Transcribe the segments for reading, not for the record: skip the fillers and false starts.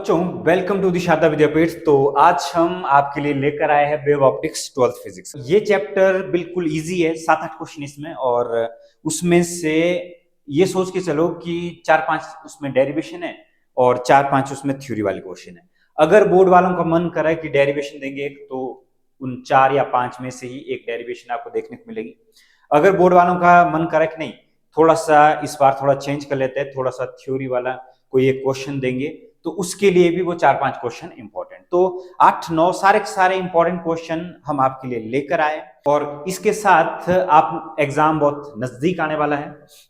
बच्चों, welcome to the Sharda विद्यापीठ। तो आज हम आपके लिए लेकर आए हैं वेव ऑप्टिक्स 12th फिजिक्स। ये चैप्टर बिल्कुल इजी है, 7-8 क्वेश्चन इसमें, और उसमें से ये सोच के चलो कि 4-5 उसमें डेरिवेशन है और 4-5 उसमें थ्योरी वाले क्वेश्चन है। अगर बोर्ड वालों का मन करे कि डेरिवेशन देंगे तो उन 4 या 5 में से ही एक डेरिवेशन आपको देखने को मिलेगी। अगर बोर्ड वालों का मन करे कि नहीं, थोड़ा सा इस बार थोड़ा चेंज कर लेते हैं, थोड़ा सा थ्योरी वाला कोई एक क्वेश्चन देंगे, तो उसके लिए भी वो 4-5 क्वेश्चन इंपॉर्टेंट। तो 8-9 सारे के सारे इंपॉर्टेंट क्वेश्चन हम आपके लिए लेकर आए, और इसके साथ आप एग्जाम बहुत नजदीक आने वाला है,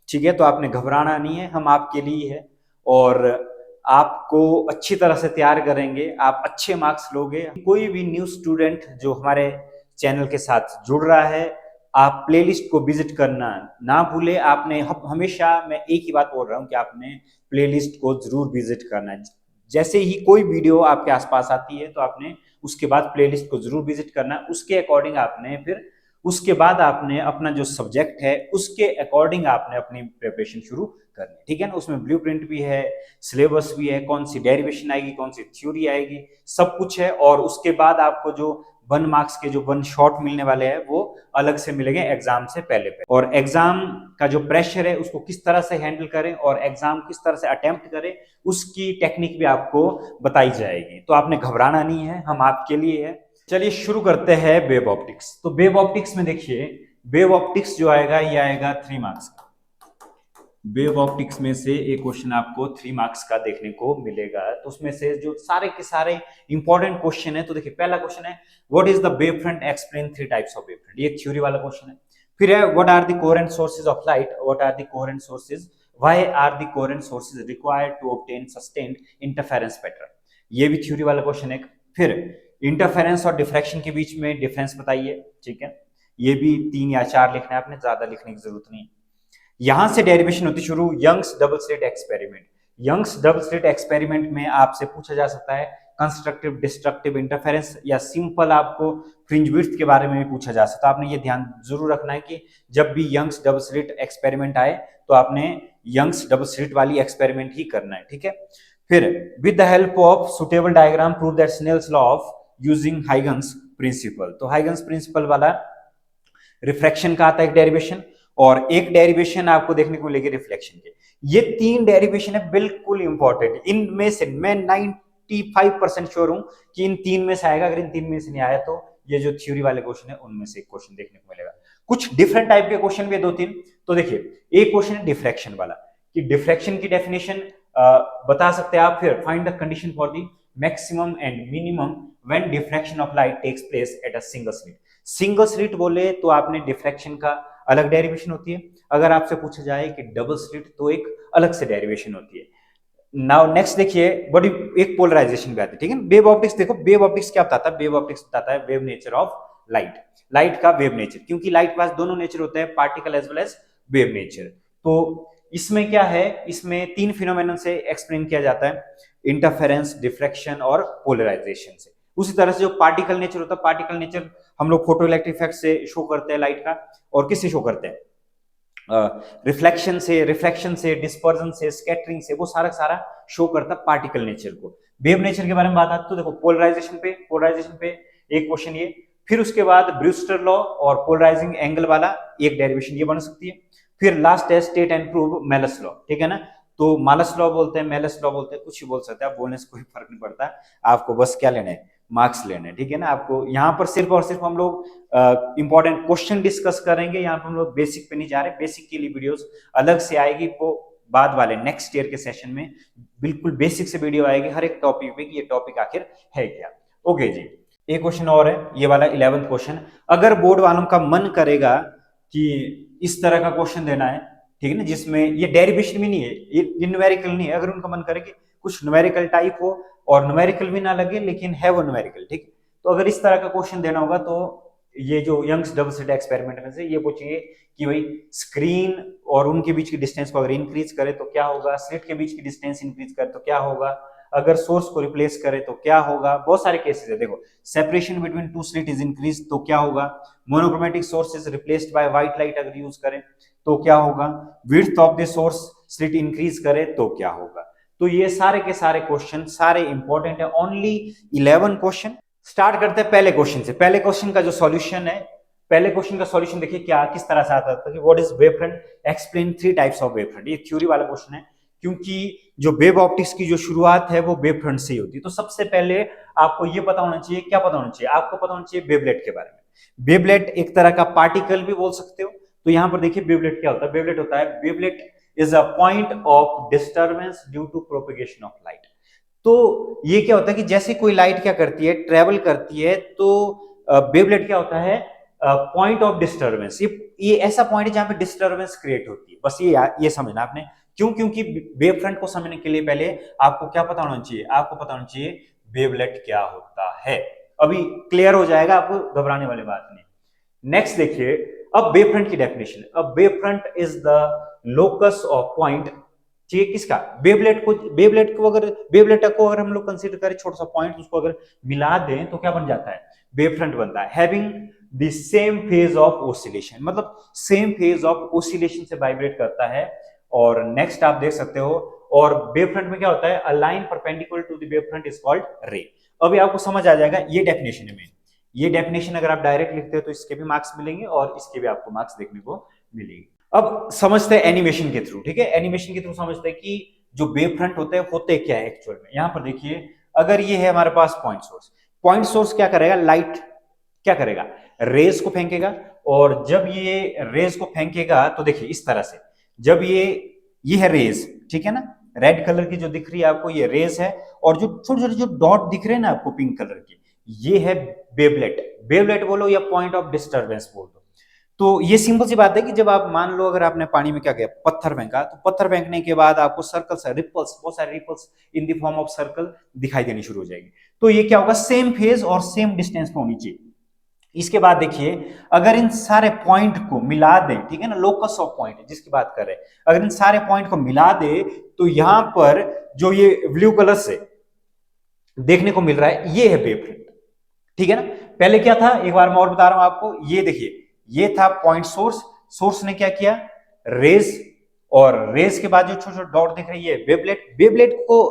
ठीक है? तो आपने घबराना नहीं है, हम आपके लिए है और आपको अच्छी तरह से तैयार करेंगे, आप अच्छे मार्क्स लोगे। कोई भी न्यू स्टूडेंट जो हमारे चैनल के साथ जुड़ रहा है, आप प्लेलिस्ट को विजिट करना ना भूले। आपने हमेशा, मैं एक ही बात बोल रहा हूं कि आपने प्लेलिस्ट को जरूर विजिट करना है। जैसे ही कोई वीडियो आपके आसपास आती है तो आपने उसके बाद प्लेलिस्ट को जरूर विजिट करना है। उसके अकॉर्डिंग आपने फिर उसके बाद आपने अपना जो सब्जेक्ट है उसके अकॉर्डिंग आपने अपनी प्रिपरेशन शुरू करनी है, ठीक है ना? उसमें ब्लूप्रिंट भी है, सिलेबस भी है, कौन सी डेरिवेशन आएगी, कौन सी थ्योरी आएगी, सब कुछ है। और उसके बाद आपको जो 1 मार्क्स के जो 1 शॉट मिलने वाले हैं वो अलग से मिलेंगे एग्जाम से पहले। और एग्जाम का जो प्रेशर है उसको किस तरह से हैंडल करें और एग्जाम किस तरह से अटेम्प्ट करें, उसकी टेक्निक भी आपको बताई जाएगी। तो आपने घबराना नहीं है, हम आपके लिए है। चलिए शुरू करते हैं वेव ऑप्टिक्स। तो वेव ऑप्टिक्स में देखिए, वेव ऑप्टिक्स जो आएगा ये आएगा 3 मार्क्स का। वेव ऑप्टिक्स में से एक क्वेश्चन आपको 3 मार्क्स का देखने को मिलेगा। तो उसमें से जो सारे के सारे इंपॉर्टेंट क्वेश्चन है, तो देखिए पहला क्वेश्चन है what is the wave front, explain 3 types of wave front. ये थ्योरी वाला क्वेश्चन है। फिर है what are the coherent sources of light, what are the coherent sources, why are the coherent sources required to obtain sustained interference pattern. ये भी theory वाला question है। फिर इंटरफेरेंस और डिफ्रैक्शन के बीच में डिफरेंस बताइए, ठीक है? ये भी 3 या 4 लिखना है, आपने ज्यादा लिखने की जरूरत नहीं। यहां से डेरिवेशन होती शुरू, Young's double slit experiment. Young's double slit experiment में आपसे पूछा जा सकता है कंस्ट्रक्टिव डिस्ट्रक्टिव इंटरफेरेंस, या सिंपल आपको फ्रिंज विड्थ के बारे में भी पूछा जा सकता है। आपने ये ध्यान जरूर रखना है कि जब भी यंग्स डबल स्लिट एक्सपेरिमेंट आए तो आपने यंग्स डबल स्लिट वाली एक्सपेरिमेंट ही करना है, ठीक है? फिर with the help of suitable diagram prove that Snell's law of using Huygens principle. तो हाइगन्स प्रिंसिपल वाला रिफ्रैक्शन का आता है एक डेरिवेशन, और एक डेरिवेशन आपको देखने को मिलेगी रिफ्लेक्शन के। ये 3 डेरिवेशन है बिल्कुल इंपॉर्टेंट। इनमें से मैं 95% श्योर हूं कि इन 3 में से आएगा। अगर इन 3 में से नहीं आया तो ये जो थ्योरी वाले क्वेश्चन है उनमें से एक क्वेश्चन देखने को मिलेगा। कुछ डिफरेंट टाइप के क्वेश्चन भी है 2-3। तो देखिए एक क्वेश्चन है डिफ्रैक्शन वाला, कि डिफ्रैक्शन की डेफिनेशन बता सकते हैं आप। फिर find the condition for the maximum and minimum when diffraction of light takes place at a single slit. Single slit बोले तो आपने डिफ्रैक्शन का अलग डेरिवेशन होती है। अगर आपसे पूछा जाए कि डबल स्लिट, तो एक अलग से डेरिवेशन होती है। नाउ नेक्स्ट देखिए, बड़ी एक पोलराइजेशन भी आती है, ठीक है? वेव ऑप्टिक्स देखो, वेव ऑप्टिक्स क्या बताता है? वेव ऑप्टिक्स बताता है wave nature of light, light का वेव नेचर। क्योंकि लाइट के पास दोनों नेचर होते हैं, particle as well as wave nature. तो इसमें क्या है, इसमें 3 फिनोमेनन से एक्सप्लेन किया जाता है, इंटरफेरेंस, डिफ्रैक्शन और पोलराइजेशन से। उसी तरह से जो पार्टिकल नेचर होता है, पार्टिकल नेचर हम लोग फोटो इलेक्ट्रिक इफेक्ट से शो करते हैं लाइट का, और किससे शो करते हैं? रिफ्लेक्शन से, रिफ्रैक्शन से, डिस्पर्जन से, स्कैटरिंग से। वो सारा सारा शो करता है पार्टिकल नेचर को। वेव नेचर के बारे में बात आती तो देखो पोलराइजेशन पे एक क्वेश्चन ये। फिर उसके बाद ब्रूस्टर लॉ और पोलराइजिंग एंगल वाला एक डेरिवेशन ये बन सकती है। फिर लास्ट है state and prove Malus law, ठीक है ना? तो मालस लॉ बोलते हैं, मेलस लॉ बोलते हैं, कुछ भी बोल सकते हैं आप, बोलने से कोई फर्क नहीं पड़ता। आपको बस क्या लेना है, मार्क्स लेने, ठीक है ना? आपको यहाँ पर सिर्फ और सिर्फ हम लोग इंपॉर्टेंट क्वेश्चन डिस्कस करेंगे। यहाँ पर हम लोग बेसिक पे नहीं जा रहे, बेसिक के लिए वीडियोस अलग से आएगी, वो बाद वाले नेक्स्ट ईयर के सेशन में बिल्कुल बेसिक से वीडियो आएगी हर एक टॉपिक पे कि ये टॉपिक आखिर है क्या। ओके जी, एक क्वेश्चन और है, ये वाला 11th क्वेश्चन। अगर बोर्ड वालों का मन करेगा कि इस तरह का क्वेश्चन देना है, ठीक है ना, जिसमें ये डेरिवेशन भी नहीं है, ये न्यूमेरिकल नहीं है, अगर उनका मन करे कि कुछ न्यूमेरिकल टाइप हो और न्यूमेरिकल भी ना लगे लेकिन है वो न्यूमेरिकल, ठीक, तो अगर इस तरह का क्वेश्चन देना होगा तो ये जो यंग्स डबल स्लिट एक्सपेरिमेंट में से ये पूछेंगे कि भाई स्क्रीन और उनके बीच की डिस्टेंस को अगर इंक्रीज करे तो क्या होगा, स्लिट के बीच की डिस्टेंस इंक्रीज करे तो क्या होगा, अगर सोर्स को रिप्लेस करे तो क्या होगा। बहुत सारे केसेस है, देखो separation between 2 slit is increase तो क्या होगा, monochromatic source is replaced bye white light अगर यूज करें तो क्या होगा, width of the source slit increase करे तो क्या होगा। तो ये सारे के सारे क्वेश्चन सारे इंपॉर्टेंट है, ओनली 11 क्वेश्चन। स्टार्ट करते हैं पहले क्वेश्चन से। पहले क्वेश्चन का जो सॉल्यूशन है, पहले क्वेश्चन का सॉल्यूशन देखिए क्या किस तरह से आता था कि what is wave front, explain 3 types of wave front. ये थ्योरी वाला क्वेश्चन है, क्योंकि जो वेव ऑप्टिक्स की जो शुरुआत है वो वेव फ्रंट से ही होती है। तो सबसे पहले आपको ये पता होना चाहिए, क्या पता होना चाहिए आपको, पता होना चाहिए वेवलेट के बारे में। वेवलेट एक तरह का पार्टिकल भी बोल सकते हो। तो यहां पर देखिए वेवलेट क्या होता है। वेवलेट होता है, wavelet is a point of disturbance due to propagation of light. तो ये क्या होता है कि जैसे कोई लाइट क्या करती है, ट्रेवल करती है, तो वेवलेट क्या होता है, पॉइंट ऑफ डिस्टर्बेंस। ये ऐसा पॉइंट है जहां पे डिस्टर्बेंस क्रिएट होती है। बस ये समझना आपने। क्यों? क्योंकि वेव फ्रंट को समझने के लिए पहले आपको क्या पता होना चाहिए, आपको पता होना चाहिए वेवलेट क्या होता है। अभी क्लियर हो जाएगा, आपको घबराने वाली बात नहीं। नेक्स्ट देखिए, अब वेव फ्रंट की डेफिनेशन। अब wave front is the locus of point, ठीक है, किसका, वेवलेट को। वेवलेट को अगर हम लोग कंसीडर करें छोटा सा पॉइंट, उसको अगर मिला दें तो क्या बन जाता है, वेव फ्रंट बनता है। Having the same phase of oscillation, मतलब सेम फेज ऑफ ओसिलेशन से वाइब्रेट करता है। और नेक्स्ट आप देख सकते हो, और वेव फ्रंट में क्या होता है, a line perpendicular to the wave front is called ray. अभी आपको समझ आ जाएगा, ये डेफिनेशन है मेन। ये डेफिनेशन अगर आप डायरेक्ट लिखते हो तो इसके भी मार्क्स मिलेंगे और इसके भी आपको मार्क्स देखने को मिलेंगे। अब समझते हैं एनिमेशन के थ्रू, ठीक है। एनिमेशन के थ्रू समझते हैं कि जो वेव फ्रंट होते क्या है एक्चुअल में। यहां पर देखिए, अगर ये है हमारे पास पॉइंट सोर्स, पॉइंट सोर्स क्या करेगा, लाइट क्या करेगा, रेज को फेंकेगा। और जब ये रेज को फेंकेगा तो देखिए इस तरह से, जब ये है रेज, ठीक है ना, रेड कलर की जो दिख रही है आपको ये रेज है, और जो छोटे छोटे जो डॉट दिख रहे हैं ना आपको पिंक कलर के, ये है वेवलेट। वेवलेट बोलो या पॉइंट ऑफ डिस्टर्बेंस बोल दो। तो ये सिंपल सी बात है कि जब आप मान लो अगर आपने पानी में क्या किया, पत्थर फेंका, तो पत्थर फेंकने के बाद आपको सर्कल्स, रिपल्स, बहुत सारे ripples in the form of circle दिखाई देनी शुरू हो जाएगी। तो ये क्या होगा, सेम फेज और सेम डिस्टेंस पे होनी चाहिए। इसके बाद देखिए, अगर इन सारे पॉइंट को मिला दें, ठीक है ना, लोकस ऑफ पॉइंट जिसकी बात कर रहे हैं, अगर इन सारे पॉइंट को मिला दे तो यहां पर जो ये ब्लू कलर से देखने को मिल रहा है, ये है वेव फ्रंट, ठीक है ना। पहले क्या था, एक बार मैं और बता रहा हूं आपको, ये देखिए, ये था पॉइंट सोर्स। सोर्स ने क्या किया, रेज, और रेज के बाद जो छोटे छोटे डॉट दिख रही है वेवलेट। वेवलेट को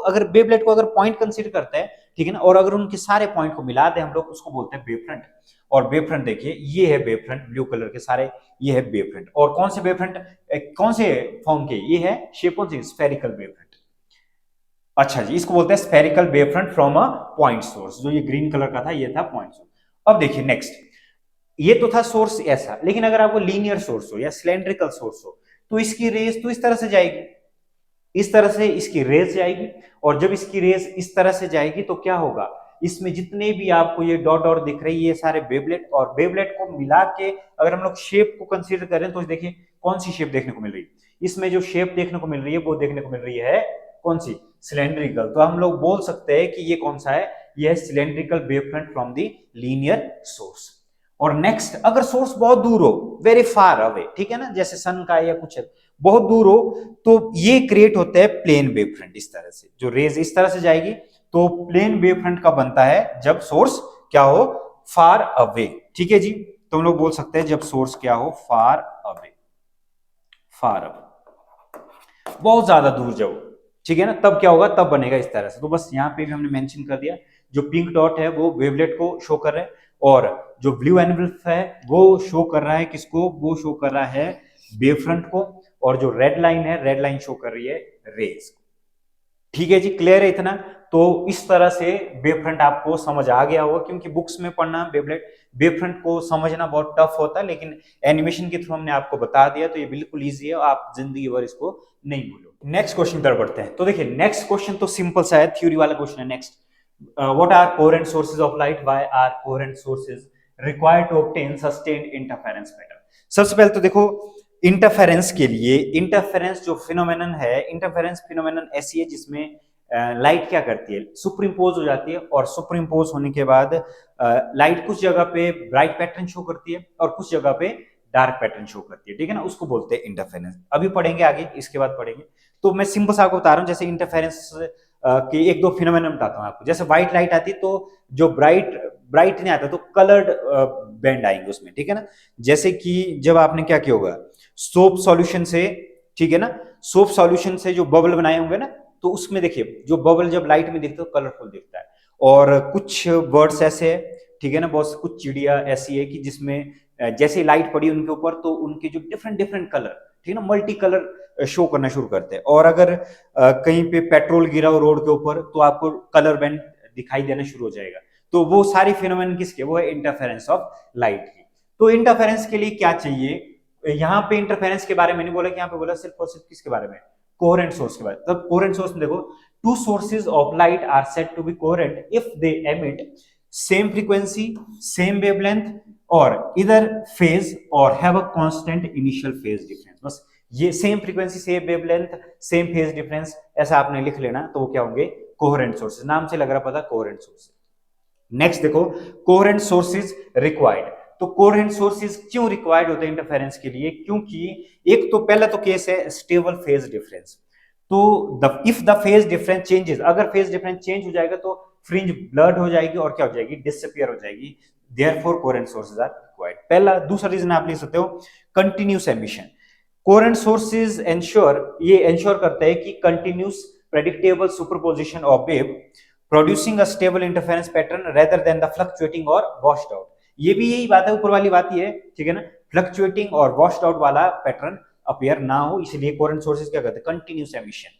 अगर पॉइंट कंसीडर करते हैं, ठीक है ना, और अगर उनके सारे पॉइंट को मिला दें हम लोग, उसको बोलते हैं वेव फ्रंट। और वेव फ्रंट देखिए, ये है वेव फ्रंट, ब्लू कलर के सारे, ये है वेव फ्रंट। और कौन से वेव फ्रंट, कौन से फॉर्म के, ये है शेप कौन सी, स्फेरिकल वेव फ्रंट। अच्छा जी, इसको बोलते हैं spherical wave front from a point source. जो ये ग्रीन कलर का था, ये था पॉइंट सोर्स। अब देखिए नेक्स्ट, ये तो था सोर्स ऐसा, लेकिन अगर आपको लीनियर सोर्स हो या सिलेंड्रिकल सोर्स हो, तो इसकी रेज तो इस तरह से जाएगी, इस तरह से इसकी रेज जाएगी। और जब इसकी रेज इस तरह से जाएगी तो क्या होगा, इसमें जितने भी आपको ये डॉट डॉट दिख रही है, ये सारे वेवलेट, और वेवलेट को मिला के अगर हम लोग शेप को कंसीडर करें तो देखिए कौन सी शेप देखने को मिल रही है। इसमें जो शेप देखने को मिल रही है वो देखने को मिल रही है कौन सी, सिलेंड्रिकल। तो हम लोग बोल सकते हैं कि ये कौन सा है, ये है cylindrical wave front from the linear source. और नेक्स्ट, अगर सोर्स बहुत दूर हो, वेरी फार अवे, ठीक है ना, जैसे सन का या कुछ बहुत दूर हो, तो ये क्रिएट होता है प्लेन वेव फ्रंट। इस तरह से जो रेज इस तरह से जाएगी, तो प्लेन वेव फ्रंट का बनता है जब सोर्स क्या हो, फार अवे, ठीक है जी। तो हम लोग बोल सकते हैं जब सोर्स क्या हो, फार अवे, फार अवे, बहुत ज्यादा दूर जाओ, ठीक है ना, तब क्या होगा, तब बनेगा इस तरह से। तो बस यहाँ पे भी हमने मेंशन कर दिया, जो पिंक डॉट है वो वेवलेट को शो कर रहा है, और जो ब्लू एनवल्फ है वो शो कर रहा है किसको, वो शो कर रहा है वेव फ्रंट को। और जो रेड लाइन है, रेड लाइन शो कर रही है रेज को। ठीक है जी, क्लियर है इतना। तो इस तरह से वेव फ्रंट आपको समझ आ गया होगा, क्योंकि बुक्स में पढ़ना वेव फ्रंट को समझना बहुत टफ होता है, लेकिन एनिमेशन के थ्रू हमने आपको बता दिया, तो ये बिल्कुल ईजी है, आप जिंदगी भर इसको नहीं भूलो। नेक्स्ट क्वेश्चन की तरफ बढ़ते हैं। तो देखिए नेक्स्ट क्वेश्चन तो सिंपल सा है, थ्योरी वाला क्वेश्चन है। Next, what are coherent sources of light, why are coherent sources required to obtain sustained interference pattern. सबसे पहले तो देखो, इंटरफेरेंस के लिए, इंटरफेरेंस जो फिनोमेनन है, इंटरफेरेंस फिनोमेनन ऐसी है जिसमें लाइट क्या करती है, सुपर इम्पोज हो जाती है, और सुपर इम्पोज होने के बाद लाइट कुछ जगह पे ब्राइट पैटर्न शो करती है और कुछ जगह पे डार्क पैटर्न शो करती है, ठीक है ना, उसको बोलते हैं इंटरफेरेंस। अभी पढ़ेंगे आगे, इसके बाद पढ़ेंगे। तो मैं सिंपल सा आपको बता रहा हूँ, जैसे इंटरफेरेंस के एक दो फिनोमेनन बताता हूँ आपको। जैसे व्हाइट लाइट आती है तो जो ब्राइट नहीं आता तो कलर्ड बैंड आएंगे उसमें, ठीक है ना। जैसे कि जब आपने क्या किया होगा, सोप सॉल्यूशन से, ठीक है ना, सोप सॉल्यूशन से जो बबल बनाए होंगे ना, तो उसमें देखिए जो बबल जब लाइट में दिखता है तो कलरफुल दिखता है। और कुछ बर्ड्स ऐसे है, ठीक है ना, बहुत कुछ चिड़िया ऐसी है कि जिसमें जैसे लाइट पड़ी उनके ऊपर तो उनके जो डिफरेंट डिफरेंट कलर, ठीक है ना, मल्टी कलर शो करना शुरू करते हैं। और अगर कहीं पे पेट्रोल गिरा हो रोड के ऊपर तो आपको कलर बैंड दिखाई देना शुरू हो जाएगा। तो वो सारी फिनोमेनन किसके, वो है इंटरफेरेंस ऑफ लाइट की। तो इंटरफेरेंस के लिए क्या चाहिए, यहाँ पे इंटरफेरेंस के बारे में नहीं बोला कि यहाँ पे बोला सिर्फ और सिर्फ किसके बारे में, कोहेरेंट सोर्स के बारे में। तब कोहेरेंट सोर्स में देखो, two sources of light are said to be coherent if they emit same frequency, same wavelength और इधर फेज और have a constant initial phase difference. बस ये same frequency, same wavelength, same phase difference ऐसा आपने लिख लेना, तो वो क्या होंगे, कोहेरेंट सोर्सेज। नाम से लग रहा पता, कोहेरेंट सोर्सेज। नेक्स्ट देखो, कोहेरेंट सोर्सेज रिक्वायर्ड। तो कोहेरेंट सोर्सेज क्यों रिक्वायर्ड होते हैं इंटरफेरेंस के लिए, क्योंकि एक तो पहला तो केस है स्टेबल फेज डिफरेंस। तो if the phase difference changes, अगर फेज डिफरेंस चेंज हो जाएगा तो फ्रिंज ब्लड हो जाएगी और क्या हो जाएगी, डिसअपियर हो जाएगी। Therefore coherent sources are required, पहला। दूसरा रीजन आप लिख सकते हो continuous emission. Coherent sources ensure, ये एंश्योर करता है कि continuous predictable superposition of wave producing a stable interference pattern rather than the fluctuating और वॉश्ड आउट। ये भी यही बात है, ऊपर वाली बात ये है, ठीक है ना, फ्लक्चुएटिंग और वॉश्ड आउट वाला पैटर्न अपीयर ना हो, इसलिए कोहेरेंट सोर्सेज क्या करते हैं, कंटिन्यूस एमिशन।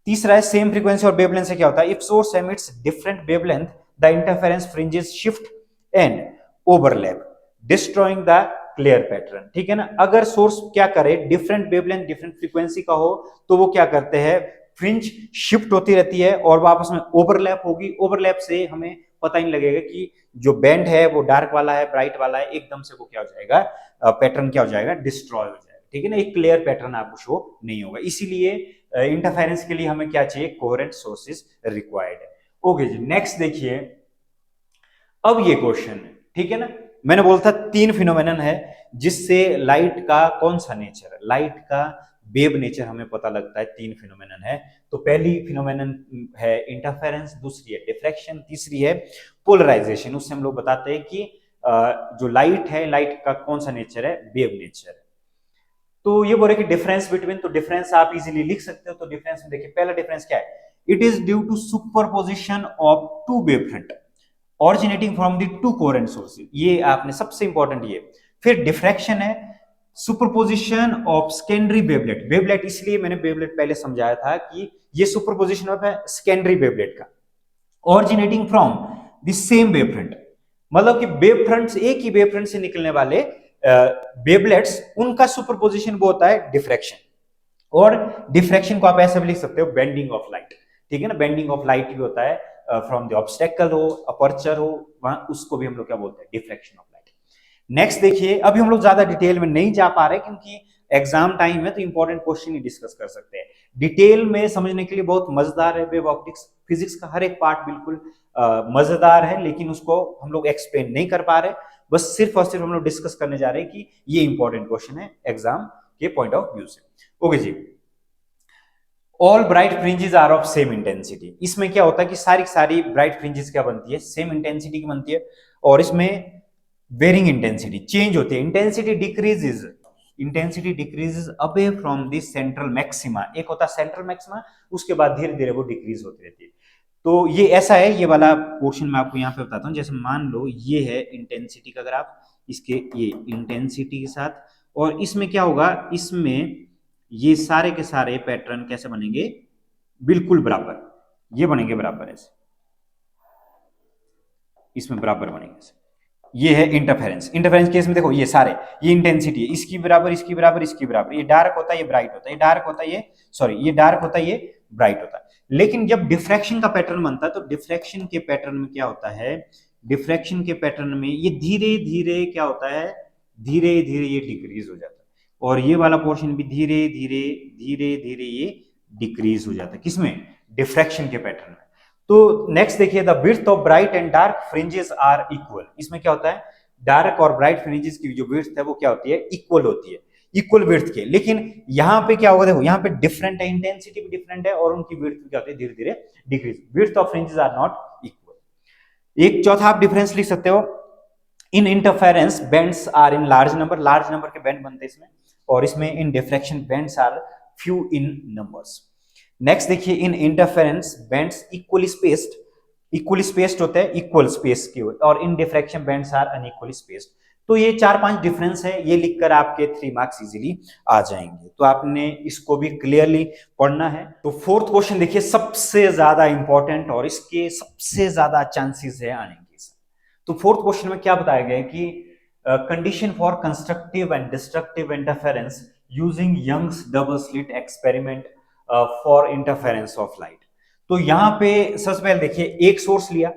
तीसरा है सेम फ्रीक्वेंसी और वेवलेंथ से क्या होता है, if source emits different wavelength the interference fringes shift and overlap destroying the clear pattern, ठीक है ना। अगर सोर्स क्या करे, डिफरेंट वेवलेंथ डिफरेंट फ्रीक्वेंसी का हो, तो वो क्या करते हैं, फ्रिंज शिफ्ट होती रहती है और वापस में ओवरलैप होगी। ओवरलैप से हमें पता ही नहीं लगेगा कि जो बैंड है वो डार्क वाला है ब्राइट वाला है, एकदम से वो क्या हो जाएगा, पैटर्न क्या हो जाएगा, डिस्ट्रॉय हो जाएगा, ठीक है ना। एक क्लियर पैटर्न आपको शो नहीं होगा, इसीलिए इंटरफेरेंस के लिए हमें क्या चाहिए, कोहेरेंट सोर्सेज रिक्वायर्ड है। ओके जी, नेक्स्ट देखिए, अब ये क्वेश्चन है, ठीक है ना, मैंने बोला था तीन फिनोमेनन है जिससे लाइट का कौन सा नेचर है, लाइट का वेव नेचर हमें पता लगता है। तीन फिनोमेनन है, तो पहली फिनोमेनन है इंटरफेरेंस, दूसरी है डिफ्रैक्शन, तीसरी है पोलराइजेशन। उससे हम लोग बताते हैं कि जो लाइट है, लाइट का कौन सा नेचर है, वेव नेचर है। तो ये बोल रहे कि डिफरेंस बिटवीन, तो डिफरेंस आप इजीली लिख सकते हो। तो डिफरेंस में देखिए, पहला डिफरेंस क्या है, it is due to superposition of two wave front originating from the two coherent sources, ये आपने सबसे इंपॉर्टेंट ये। फिर डिफ्रैक्शन है superposition of secondary wavelet. Wavelet इसलिए मैंने वेवलेट पहले समझाया था कि ये सुपरपोजिशन ऑफ है सेकेंडरी वेवलेट का, originating from the same wave front, मतलब कि वेव फ्रंट, एक ही वेव फ्रंट से निकलने वाले वेवलेट्स, उनका सुपरपोजिशन वो होता है डिफ्रैक्शन। और डिफ्रैक्शन को आप ऐसे भी लिख सकते हो बेंडिंग ऑफ लाइट, ठीक है ना, बेंडिंग ऑफ लाइट भी होता है फ्रॉम द ऑब्स्टेकल हो, अपर्चर हो, वहां उसको भी हम लोग क्या बोलते हैं, डिफ्रैक्शन ऑफ लाइट। नेक्स्ट देखिए, अभी हम लोग ज्यादा डिटेल में नहीं जा पा रहे क्योंकि एग्जाम टाइम है, तो इंपॉर्टेंट क्वेश्चन ही डिस्कस कर सकते हैं। डिटेल में समझने के लिए बहुत मजेदार है वेव ऑप्टिक्स, फिजिक्स का हर एक पार्ट बिल्कुल मजेदार है, लेकिन उसको हम लोग एक्सप्लेन नहीं कर पा रहे, बस सिर्फ और सिर्फ हम लोग डिस्कस करने जा रहे हैं कि ये इंपॉर्टेंट क्वेश्चन है एग्जाम के पॉइंट ऑफ व्यू से। ओके जी, all bright fringes are of same intensity. इसमें क्या होता है कि सारी सारी ब्राइट फ्रिंजेस क्या बनती है, सेम इंटेंसिटी की बनती है, और इसमें वेरिंग इंटेंसिटी चेंज होती है। Intensity decreases away from this central maxima, एक होता है सेंट्रल मैक्सिमा, उसके बाद धीरे धीरे वो डिक्रीज होती रहती है। तो ये ऐसा है, ये वाला पोर्शन मैं आपको यहाँ पे बताता हूँ। जैसे मान लो ये है इंटेंसिटी का ग्राफ, इसके ये इंटेंसिटी के साथ, और इसमें क्या होगा, इसमें ये सारे के सारे पैटर्न कैसे बनेंगे, बिल्कुल बराबर, ये बनेंगे बराबर ऐसे, इसमें बराबर बनेंगे। ये है इंटरफेरेंस। इंटरफेरेंस केस में देखो ये सारे, ये इंटेंसिटी है, इसकी बराबर, इसकी बराबर, इसकी बराबर, ये डार्क होता है, ये ब्राइट होता है, ये डार्क होता है, ये सॉरी, ये डार्क होता है, ये ब्राइट होता है। लेकिन जब डिफ्रैक्शन का पैटर्न बनता है, तो डिफ्रैक्शन के पैटर्न में क्या होता है, डिफ्रैक्शन के पैटर्न में ये धीरे धीरे क्या होता है, धीरे धीरे ये डिक्रीज हो जाता है, और ये वाला पोर्शन भी धीरे धीरे धीरे धीरे ये डिक्रीज हो जाता है, किसमें, डिफ्रैक्शन के पैटर्न में। तो नेक्स्ट देखिए, the width of bright and dark fringes are equal. इसमें क्या होता है, डार्क और ब्राइट फ्रिंजेस की जो विड्थ है वो क्या होती है, इक्वल होती है, इक्वल विड्थ के। लेकिन यहाँ पे क्या होगा, देखो यहाँ पे डिफरेंट है, इंटेंसिटी भी डिफरेंट है, और उनकी विड्थ क्या होती है, धीरे धीरे decrease, width of fringes are not equal. एक चौथा आप डिफरेंस लिख सकते हो, in interference bands are in large number के बैंड बनते हैं इसमें, और इसमें in diffraction bands are few in numbers. Next देखिए, in interference bands equally spaced होते हैं इक्वल स्पेस के, और in diffraction bands are unequally spaced. तो ये 4-5 डिफरेंस है, ये लिखकर आपके 3 मार्क्स इजीली आ जाएंगे। तो आपने इसको भी क्लियरली पढ़ना है। तो फोर्थ क्वेश्चन देखिए, सबसे ज्यादा इंपॉर्टेंट और इसके सबसे ज्यादा चांसेस है आने के। तो फोर्थ क्वेश्चन में क्या बताया गया है कि condition for constructive and destructive interference using Young's double slit experiment for interference of light. तो यहां पे सबसे पहले देखिए, एक सोर्स लिया,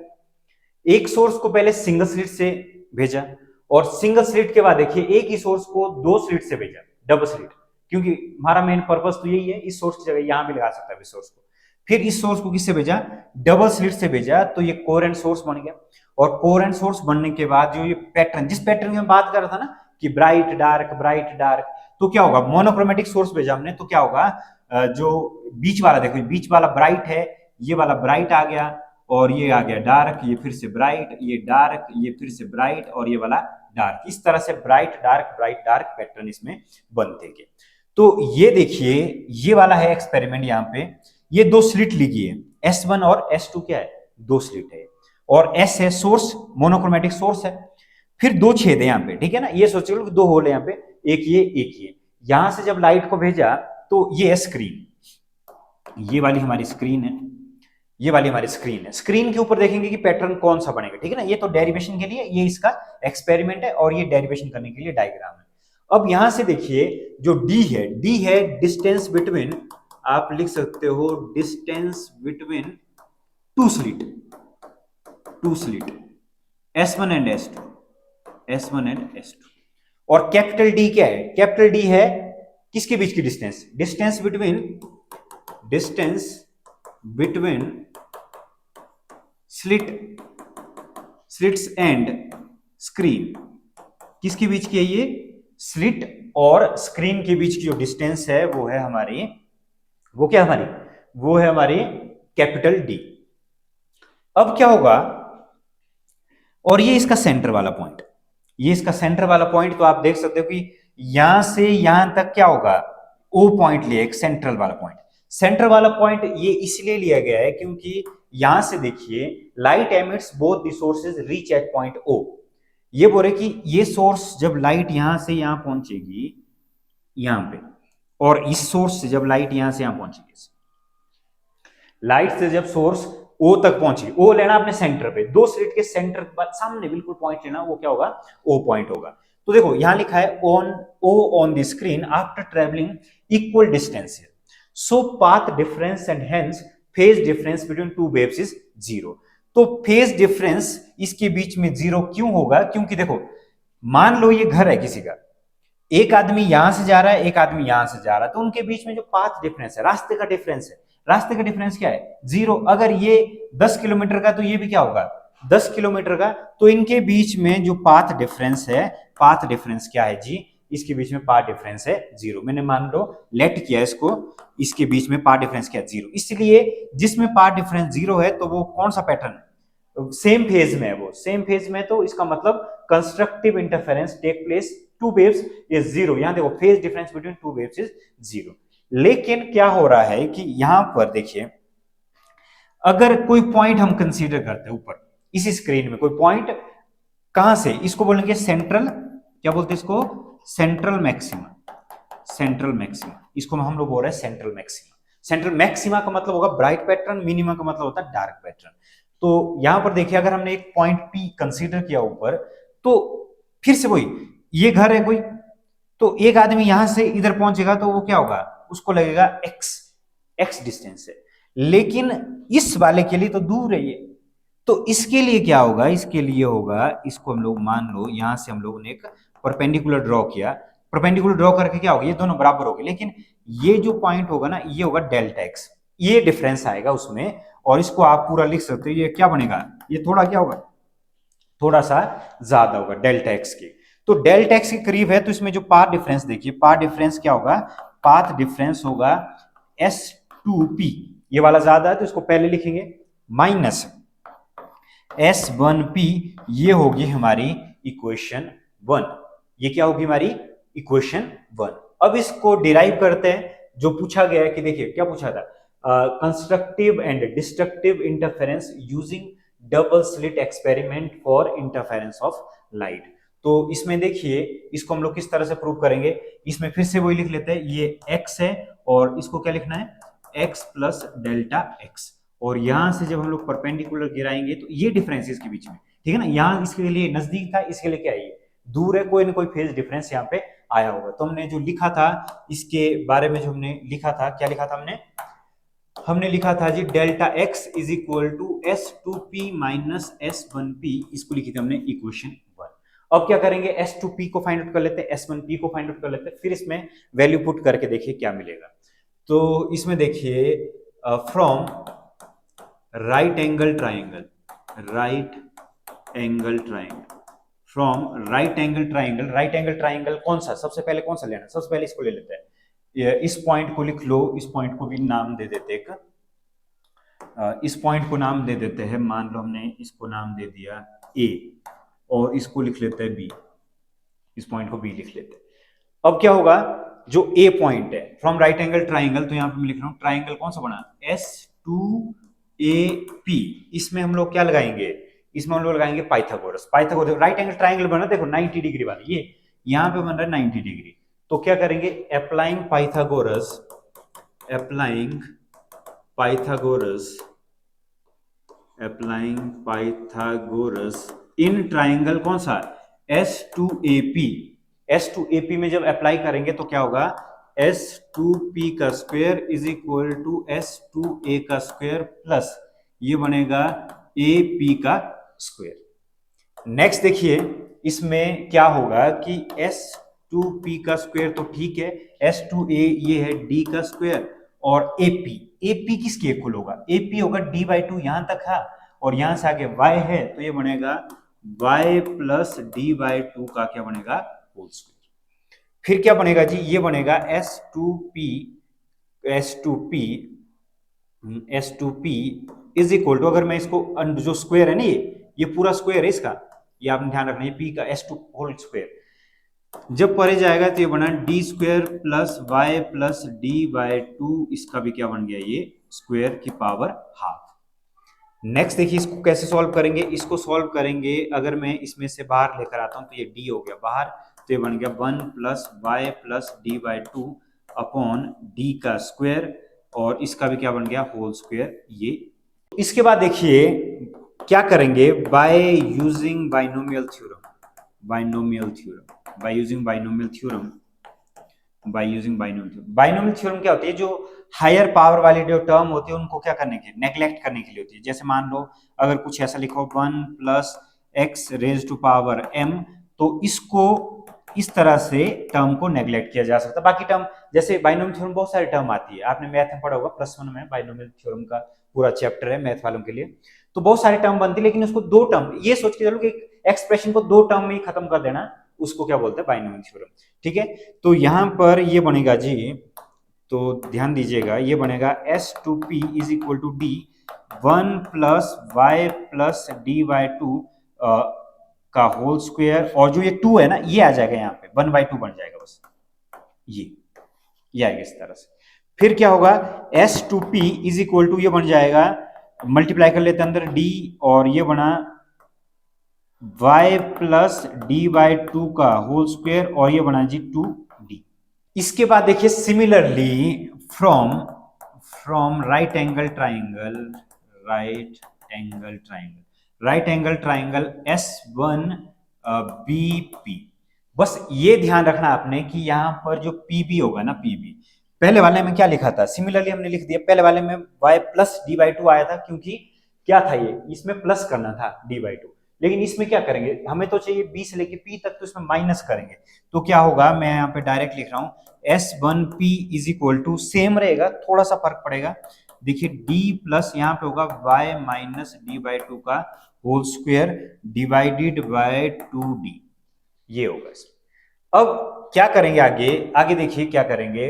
एक सोर्स को पहले सिंगल स्लिट से भेजा, और सिंगल स्लिट के बाद देखिए एक ही सोर्स को 2 स्लिट से भेजा, डबल स्लिट, क्योंकि हमारा मेन पर्पस तो यही है, इस सोर्स की जगह यहां भी लगा सकता है इस सोर्स को। फिर इस सोर्स को किससे भेजा, डबल स्लिट से भेजा, तो ये कोहेरेंट सोर्स बन गया। और कोहेरेंट सोर्स बनने के बाद जो ये पैटर्न, जिस पैटर्न की हम बात कर रहा था ना कि ब्राइट डार्क, तो क्या होगा, मोनोक्रोमेटिक सोर्स भेजा हमने, तो क्या होगा, जो बीच वाला देखो, बीच वाला ब्राइट है, ये वाला ब्राइट आ गया, और ये आ गया डार्क, ये फिर से ब्राइट, ये डार्क, ये फिर से ब्राइट, और ये वाला डार्क। इस तरह से ब्राइट डार्क पैटर्न इसमें बनते गए। तो ये देखिए, ये वाला है एक्सपेरिमेंट, यहाँ पे ये 2 स्लिट ली है, S1 और S2 क्या है, 2 स्लिट है, और S है सोर्स, मोनोक्रोमेटिक सोर्स है, फिर 2 छेद है यहाँ पे, ठीक है ना, ये सोच लो 2 होल है यहाँ पे, एक ये। यहां से जब लाइट को भेजा तो ये है स्क्रीन, ये वाली हमारी स्क्रीन है, ये वाली हमारी स्क्रीन है। स्क्रीन के ऊपर देखेंगे कि पैटर्न कौन सा बनेगा, ठीक है ना, ये तो डेरिवेशन के लिए, ये इसका एक्सपेरिमेंट है, और ये डेरिवेशन करने के लिए डायग्राम है। अब यहां से देखिए जो डी है डिस्टेंस बिटवीन, आप लिख सकते हो distance between two slit S1 and S2, और कैपिटल डी क्या है, कैपिटल डी है किसके बीच की distance, distance between slits and screen, किसके बीच की है ये, स्लिट और स्क्रीन के बीच की जो डिस्टेंस है वो है हमारी, वो क्या हमारी, वो है हमारी कैपिटल डी। अब क्या होगा, और ये इसका सेंटर वाला पॉइंट, ये इसका सेंटर वाला पॉइंट, तो आप देख सकते हो कि यहां से यहां तक क्या होगा, ओ पॉइंट लिया, एक सेंट्रल वाला पॉइंट। सेंटर वाला पॉइंट ये इसलिए लिया गया है क्योंकि यहां से देखिए light emits both the sources reach at point O. ये बोल रहे कि ये सोर्स जब लाइट यहां से यहां पहुंचेगी यहां पे, और इस सोर्स से जब लाइट यहां से यहां पहुंचेगी, लाइट से जब सोर्स ओ तक पहुंची, ओ लेना अपने सेंटर पे, 2 स्लिट के सेंटर के बाद सामने बिल्कुल पॉइंट लेना, वो क्या होगा, ओ पॉइंट होगा। तो देखो यहां लिखा है on the screen after travelling equal distance, so path difference and hence phase difference between two waves is 0। तो फेज डिफरेंस इसके बीच में 0 क्यों होगा, क्योंकि देखो मान लो ये घर है किसी का, एक आदमी यहां से जा रहा है, एक आदमी यहां से जा रहा है, तो उनके बीच में जो पाथ डिफरेंस है, रास्ते का डिफरेंस है, रास्ते का डिफरेंस क्या है, 0। अगर ये 10 किलोमीटर का, तो ये भी क्या होगा, 10 किलोमीटर का। तो इनके बीच में जो पाथ डिफरेंस है, पाथ डिफरेंस क्या है जी, इसके बीच में पाथ डिफरेंस है 0। मैंने मान लो लेट किया इसको, इसके बीच में पाथ डिफरेंस क्या है, 0। इसलिए जिसमें पाथ डिफरेंस 0 है तो वो कौन सा पैटर्न है, सेम फेज में है, वो सेम फेज में, तो इसका मतलब constructive interference take place two waves is 0। यहां देखो phase difference between two waves is 0। लेकिन क्या हो रहा है कि यहां पर देखिए, अगर कोई पॉइंट हम कंसीडर करते हैं ऊपर इसी स्क्रीन में, कोई पॉइंट कहां से, इसको बोलेंगे सेंट्रल, क्या बोलते हैं इसको, सेंट्रल मैक्सिमा, इसको हम लोग बोल रहे हैं सेंट्रल मैक्सिमा। सेंट्रल मैक्सिमा का मतलब होगा ब्राइट पैटर्न, मिनिमा का मतलब होता है डार्क पैटर्न। तो यहां पर देखिए, अगर हमने एक पॉइंट P कंसीडर किया ऊपर, तो फिर से वही, ये घर है कोई, तो एक आदमी यहां से इधर पहुंचेगा तो वो क्या होगा, उसको लगेगा x डिस्टेंस है, लेकिन इस वाले के लिए तो दूर है ये, तो इसके लिए क्या होगा, इसके लिए होगा, इसको हम लोग मान लो यहां से हम लोगों ने एक परपेंडिकुलर ड्रॉ किया, परपेंडिकुलर ड्रॉ करके क्या होगा, ये दोनों बराबर हो गए, लेकिन ये जो पॉइंट होगा ना, ये होगा डेल्टा x, ये डिफरेंस आएगा उसमें, और इसको आप पूरा लिख सकते हो, ये क्या बनेगा, ये थोड़ा क्या होगा, थोड़ा सा ज्यादा होगा डेल्टा x के। तो डेल्टा x के करीब है, तो इसमें जो पाथ डिफरेंस देखिए, पाथ डिफरेंस क्या होगा, पाथ डिफरेंस होगा S2P, ये वाला ज्यादा है तो इसको पहले लिखेंगे, माइनस S1P, ये होगी हमारी इक्वेशन 1, ये क्या होगी हमारी इक्वेशन 1। अब इसको डिराइव करते हैं, जो पूछा गया है कि देखिए क्या पूछा था, constructive and destructive interference using double slit experiment for interference of light. तो इसमें देखिए इसको हम लोग किस तरह से प्रूव करेंगे, इसमें फिर से वही लिख लेते हैं, ये x है और इसको क्या लिखना है, x प्लस डेल्टा x, और यहां से जब हम लोग परपेंडिकुलर गिराएंगे तो ये डिफरेंस इसके बीच में, ठीक है ना, यहां इसके लिए नजदीक था, इसके लिए क्या है, दूर है, कोई ना कोई फेज डिफरेंस यहाँ पे आया होगा। तो हमने जो लिखा था इसके बारे में, जो हमने लिखा था, क्या लिखा था हमने लिखा था जी delta x is equal to S2P minus S1P, इसको लिखी थी हमने इक्वेशन 1। अब क्या करेंगे, S2P को फाइंड आउट कर लेते हैं, S1P को फाइंड आउट कर लेते हैं, फिर इसमें वैल्यू पुट करके देखिए क्या मिलेगा। तो इसमें देखिए from right angle triangle, from right angle triangle कौन सा, सबसे पहले कौन सा लेना, सबसे पहले इसको ले लेते हैं, इस पॉइंट को लिख लो, इस पॉइंट को भी नाम दे देते हैं, इस पॉइंट को नाम दे देते हैं, मान लो हमने इसको नाम दे दिया A और इसको लिख लेते हैं B, इस पॉइंट को B लिख लेते हैं। अब क्या होगा, जो A पॉइंट है फ्रॉम राइट एंगल ट्राइंगल, तो यहां पे मैं लिख रहा हूं ट्राइंगल कौन सा बना, S2AP, इसमें हम लोग क्या लगाएंगे, इसमें हम लोग लगाएंगे पाइथागोरस। राइट एंगल ट्राइंगल बना, देखो 90 डिग्री वाला, ये यहां पे बन रहा है 90 डिग्री, तो क्या करेंगे, अप्लाइंग पाइथागोरस इन ट्राइंगल कौन सा, S2AP में जब अप्लाई करेंगे तो क्या होगा, S2P का square is equal to S2A का स्क्वायर प्लस ये बनेगा AP का स्क्वायर। नेक्स्ट देखिए इसमें क्या होगा कि S2P का स्क्वायर तो ठीक है, S2A ये है D का स्क्वायर, और AP किसके इक्वल होगा, AP होगा D/2, यहां तक है, और यहां से आगे Y है तो ये बनेगा Y प्लस D/2 का क्या बनेगा, होल स्क्वायर। फिर क्या बनेगा जी, ये बनेगा S2P इज इक्वल टू, अगर मैं इसको जो स्क्वायर है ना, ये पूरा स्क्वायर है इसका, ये आपने ध्यान रखना है, P का S2 होल स्क्वायर जब परे जाएगा तो ये बना D square plus Y plus D/2, इसका भी क्या बन गया, ये स्क्वायर की पावर हाफ। नेक्स्ट देखिए इसको कैसे सॉल्व करेंगे, इसको सॉल्व करेंगे अगर मैं इसमें से बाहर लेकर आता हूं तो ये D हो गया बाहर, तो ये बन गया 1 plus Y plus D/2 upon D का स्क्वायर, और इसका भी क्या बन गया, होल स्क्वायर। ये इसके बाद देखिए क्या करेंगे, by using binomial theorem, binomial theorem क्या होती है, जो हायर पावर वाली जो टर्म होती है उनको क्या करने के, नेग्लेक्ट करने के लिए होती है। जैसे मान लो अगर कुछ ऐसा लिखो 1 plus x raise to power m, तो इसको इस तरह से टर्म को नेग्लेक्ट किया जा सकता है। बाकी टर्म जैसे बाइनोमियल थ्योरम बहुत सारी टर्म आती है, आपने मैथ में पढ़ा होगा, +1 में बाइनोमियल थ्योरम का पूरा चैप्टर है मैथ वालों के लिए, तो बहुत सारी टर्म बनती है, लेकिन उसको दो टर्म, ये सोच के चलो कि एक्सप्रेशन को दो टर्म में ही खत्म कर देना, उसको क्या बोलते हैं, बाइनोमियल थ्योरम। ठीक है, तो यहां पर ये बनेगा जी, तो ध्यान दीजिएगा, ये बनेगा S2P is equal to D 1 plus Y plus D/2 का होल स्क्वायर, और जो ये 2 है ना, ये आ जाएगा यहाँ पे 1/2 बन जाएगा, बस ये आएगा इस तरह से। फिर क्या होगा, S2P इज इक्वल टू, ये बन जाएगा, मल्टीप्लाई कर लेते हैं अंदर D, और ये बना y प्लस D/2 का होल स्क्वायर, और ये बना जी 2D। इसके बाद देखिए similarly from right angle triangle S1BP, बस ये ध्यान रखना आपने कि यहां पर जो PB होगा ना, PB पहले वाले में क्या लिखा था, सिमिलरली हमने लिख दिया, पहले वाले में y प्लस D/2 आया था, क्योंकि क्या था, ये इसमें प्लस करना था D/2, लेकिन इसमें क्या करेंगे, हमें तो चाहिए B से लेके P तक, तो इसमें माइनस करेंगे, तो क्या होगा, मैं यहाँ पे डायरेक्ट लिख रहा हूं S1P is equal to, same रहेगा, थोड़ा सा फर्क पड़ेगा, देखिए D प्लस यहाँ पे होगा y माइनस D/2 का whole square divided by 2D, ये होगा। अब क्या करेंगे आगे देखिए क्या करेंगे,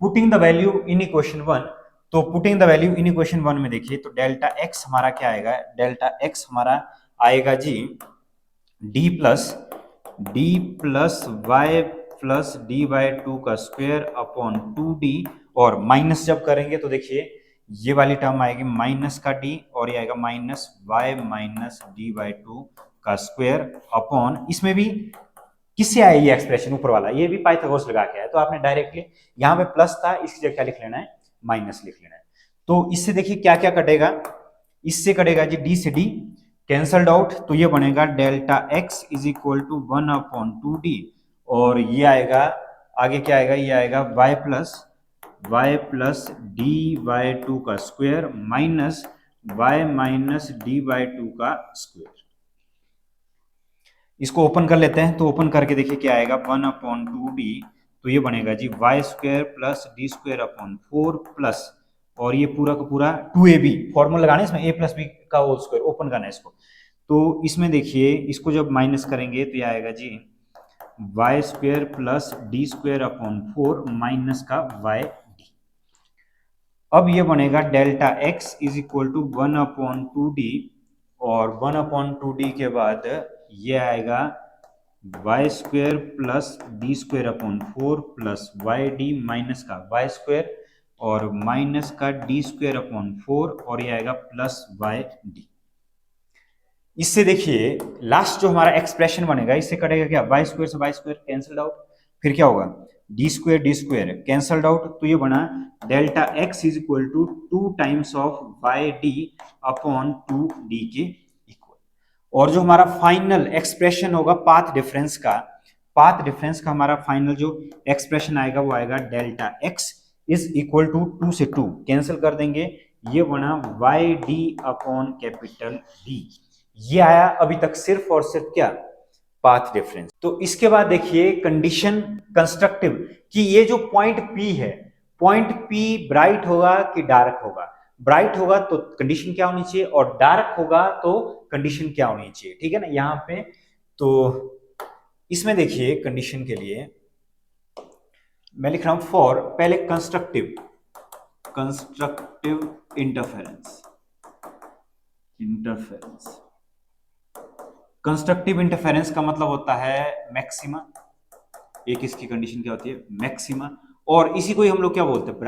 putting the value in equation 1, तो putting the value in equation 1 में देखिए, तो डेल्टा x हमारा क्या आएगा, डेल्टा x हमारा आएगा जी D plus y plus D/2 का स्क्वायर अपॉन 2D, और माइनस जब करेंगे तो देखिए ये वाली टर्म आएगी माइनस का डी और ये आएगा minus y minus D by two का स्क्वायर अपॉन, इसमें भी किससे आया ये एक्सप्रेशन ऊपर वाला, ये भी पाइथागोरस लगा के आया, तो आपने डायरेक्टली यहाँ पे प्लस था, इसकी जगह क्या लिख लेना है, माइनस लिख लेना है। तो इससे देखिए क्या क्या कटेगा, इससे कटेगा जी डी से डी कैंसल्ड आउट, तो ये बनेगा delta x is equal to 1/2d, और ये आएगा आगे क्या आएगा, ये आएगा y plus D by two का square minus y minus D by two का स्क्वायर। इसको ओपन कर लेते हैं, तो ओपन करके देखिए क्या आएगा 1/2d, तो ये बनेगा जी Y square plus D square upon 4 plus, और ये पूरा का पूरा 2ab, फॉर्मूला लगाना है इसमें a प्लस बी का होल स्क्वायर, ओपन करना है इसको। तो इसमें देखिए इसको जब माइनस करेंगे तो ये आएगा जी Y square plus D square upon 4 minus का वाई डी। अब ये बनेगा delta x is equal to 1/2d, और 1/2d के बाद ये आएगा Y square plus D square upon 4 plus Y D minus का वाई स्क्वायर और माइनस का डी स्क्वायर अपॉन 4, और ये आएगा प्लस वाई डी। इससे देखिए लास्ट जो हमारा एक्सप्रेशन बनेगा, इससे कटेगा क्या, वाई स्क्वायर से वाई स्क्वायर कैंसल्ड आउट, फिर क्या होगा डी स्क्वायर कैंसल्ड आउट, तो ये बना delta x is equal to 2 times of y D upon 2d के इक्वल। और जो हमारा फाइनल एक्सप्रेशन होगा पाथ डिफरेंस का हमारा फाइनल जो एक्सप्रेशन आएगा वो आएगा delta x is equal to 2 से 2 कैंसिल कर देंगे, ये बना y D upon capital D. ये आया अभी तक सिर्फ और सिर्फ क्या, पाथ डिफरेंस। तो इसके बाद देखिए कंडीशन कंस्ट्रक्टिव, कि ये जो पॉइंट P है, पॉइंट P ब्राइट होगा कि डार्क होगा, ब्राइट होगा तो कंडीशन क्या होनी चाहिए, और डार्क होगा तो कंडीशन क्या होनी चाहिए, ठीक है ना यहाँ पे। तो इसमें देखिए कंडीशन के लिए मैं लिख रहा हूं फॉर, पहले कंस्ट्रक्टिव इंटरफेरेंस कंस्ट्रक्टिव इंटरफेरेंस का मतलब होता है मैक्सिमा, एक इसकी कंडीशन क्या होती है मैक्सिमा, और इसी को ही हम लोग क्या बोलते हैं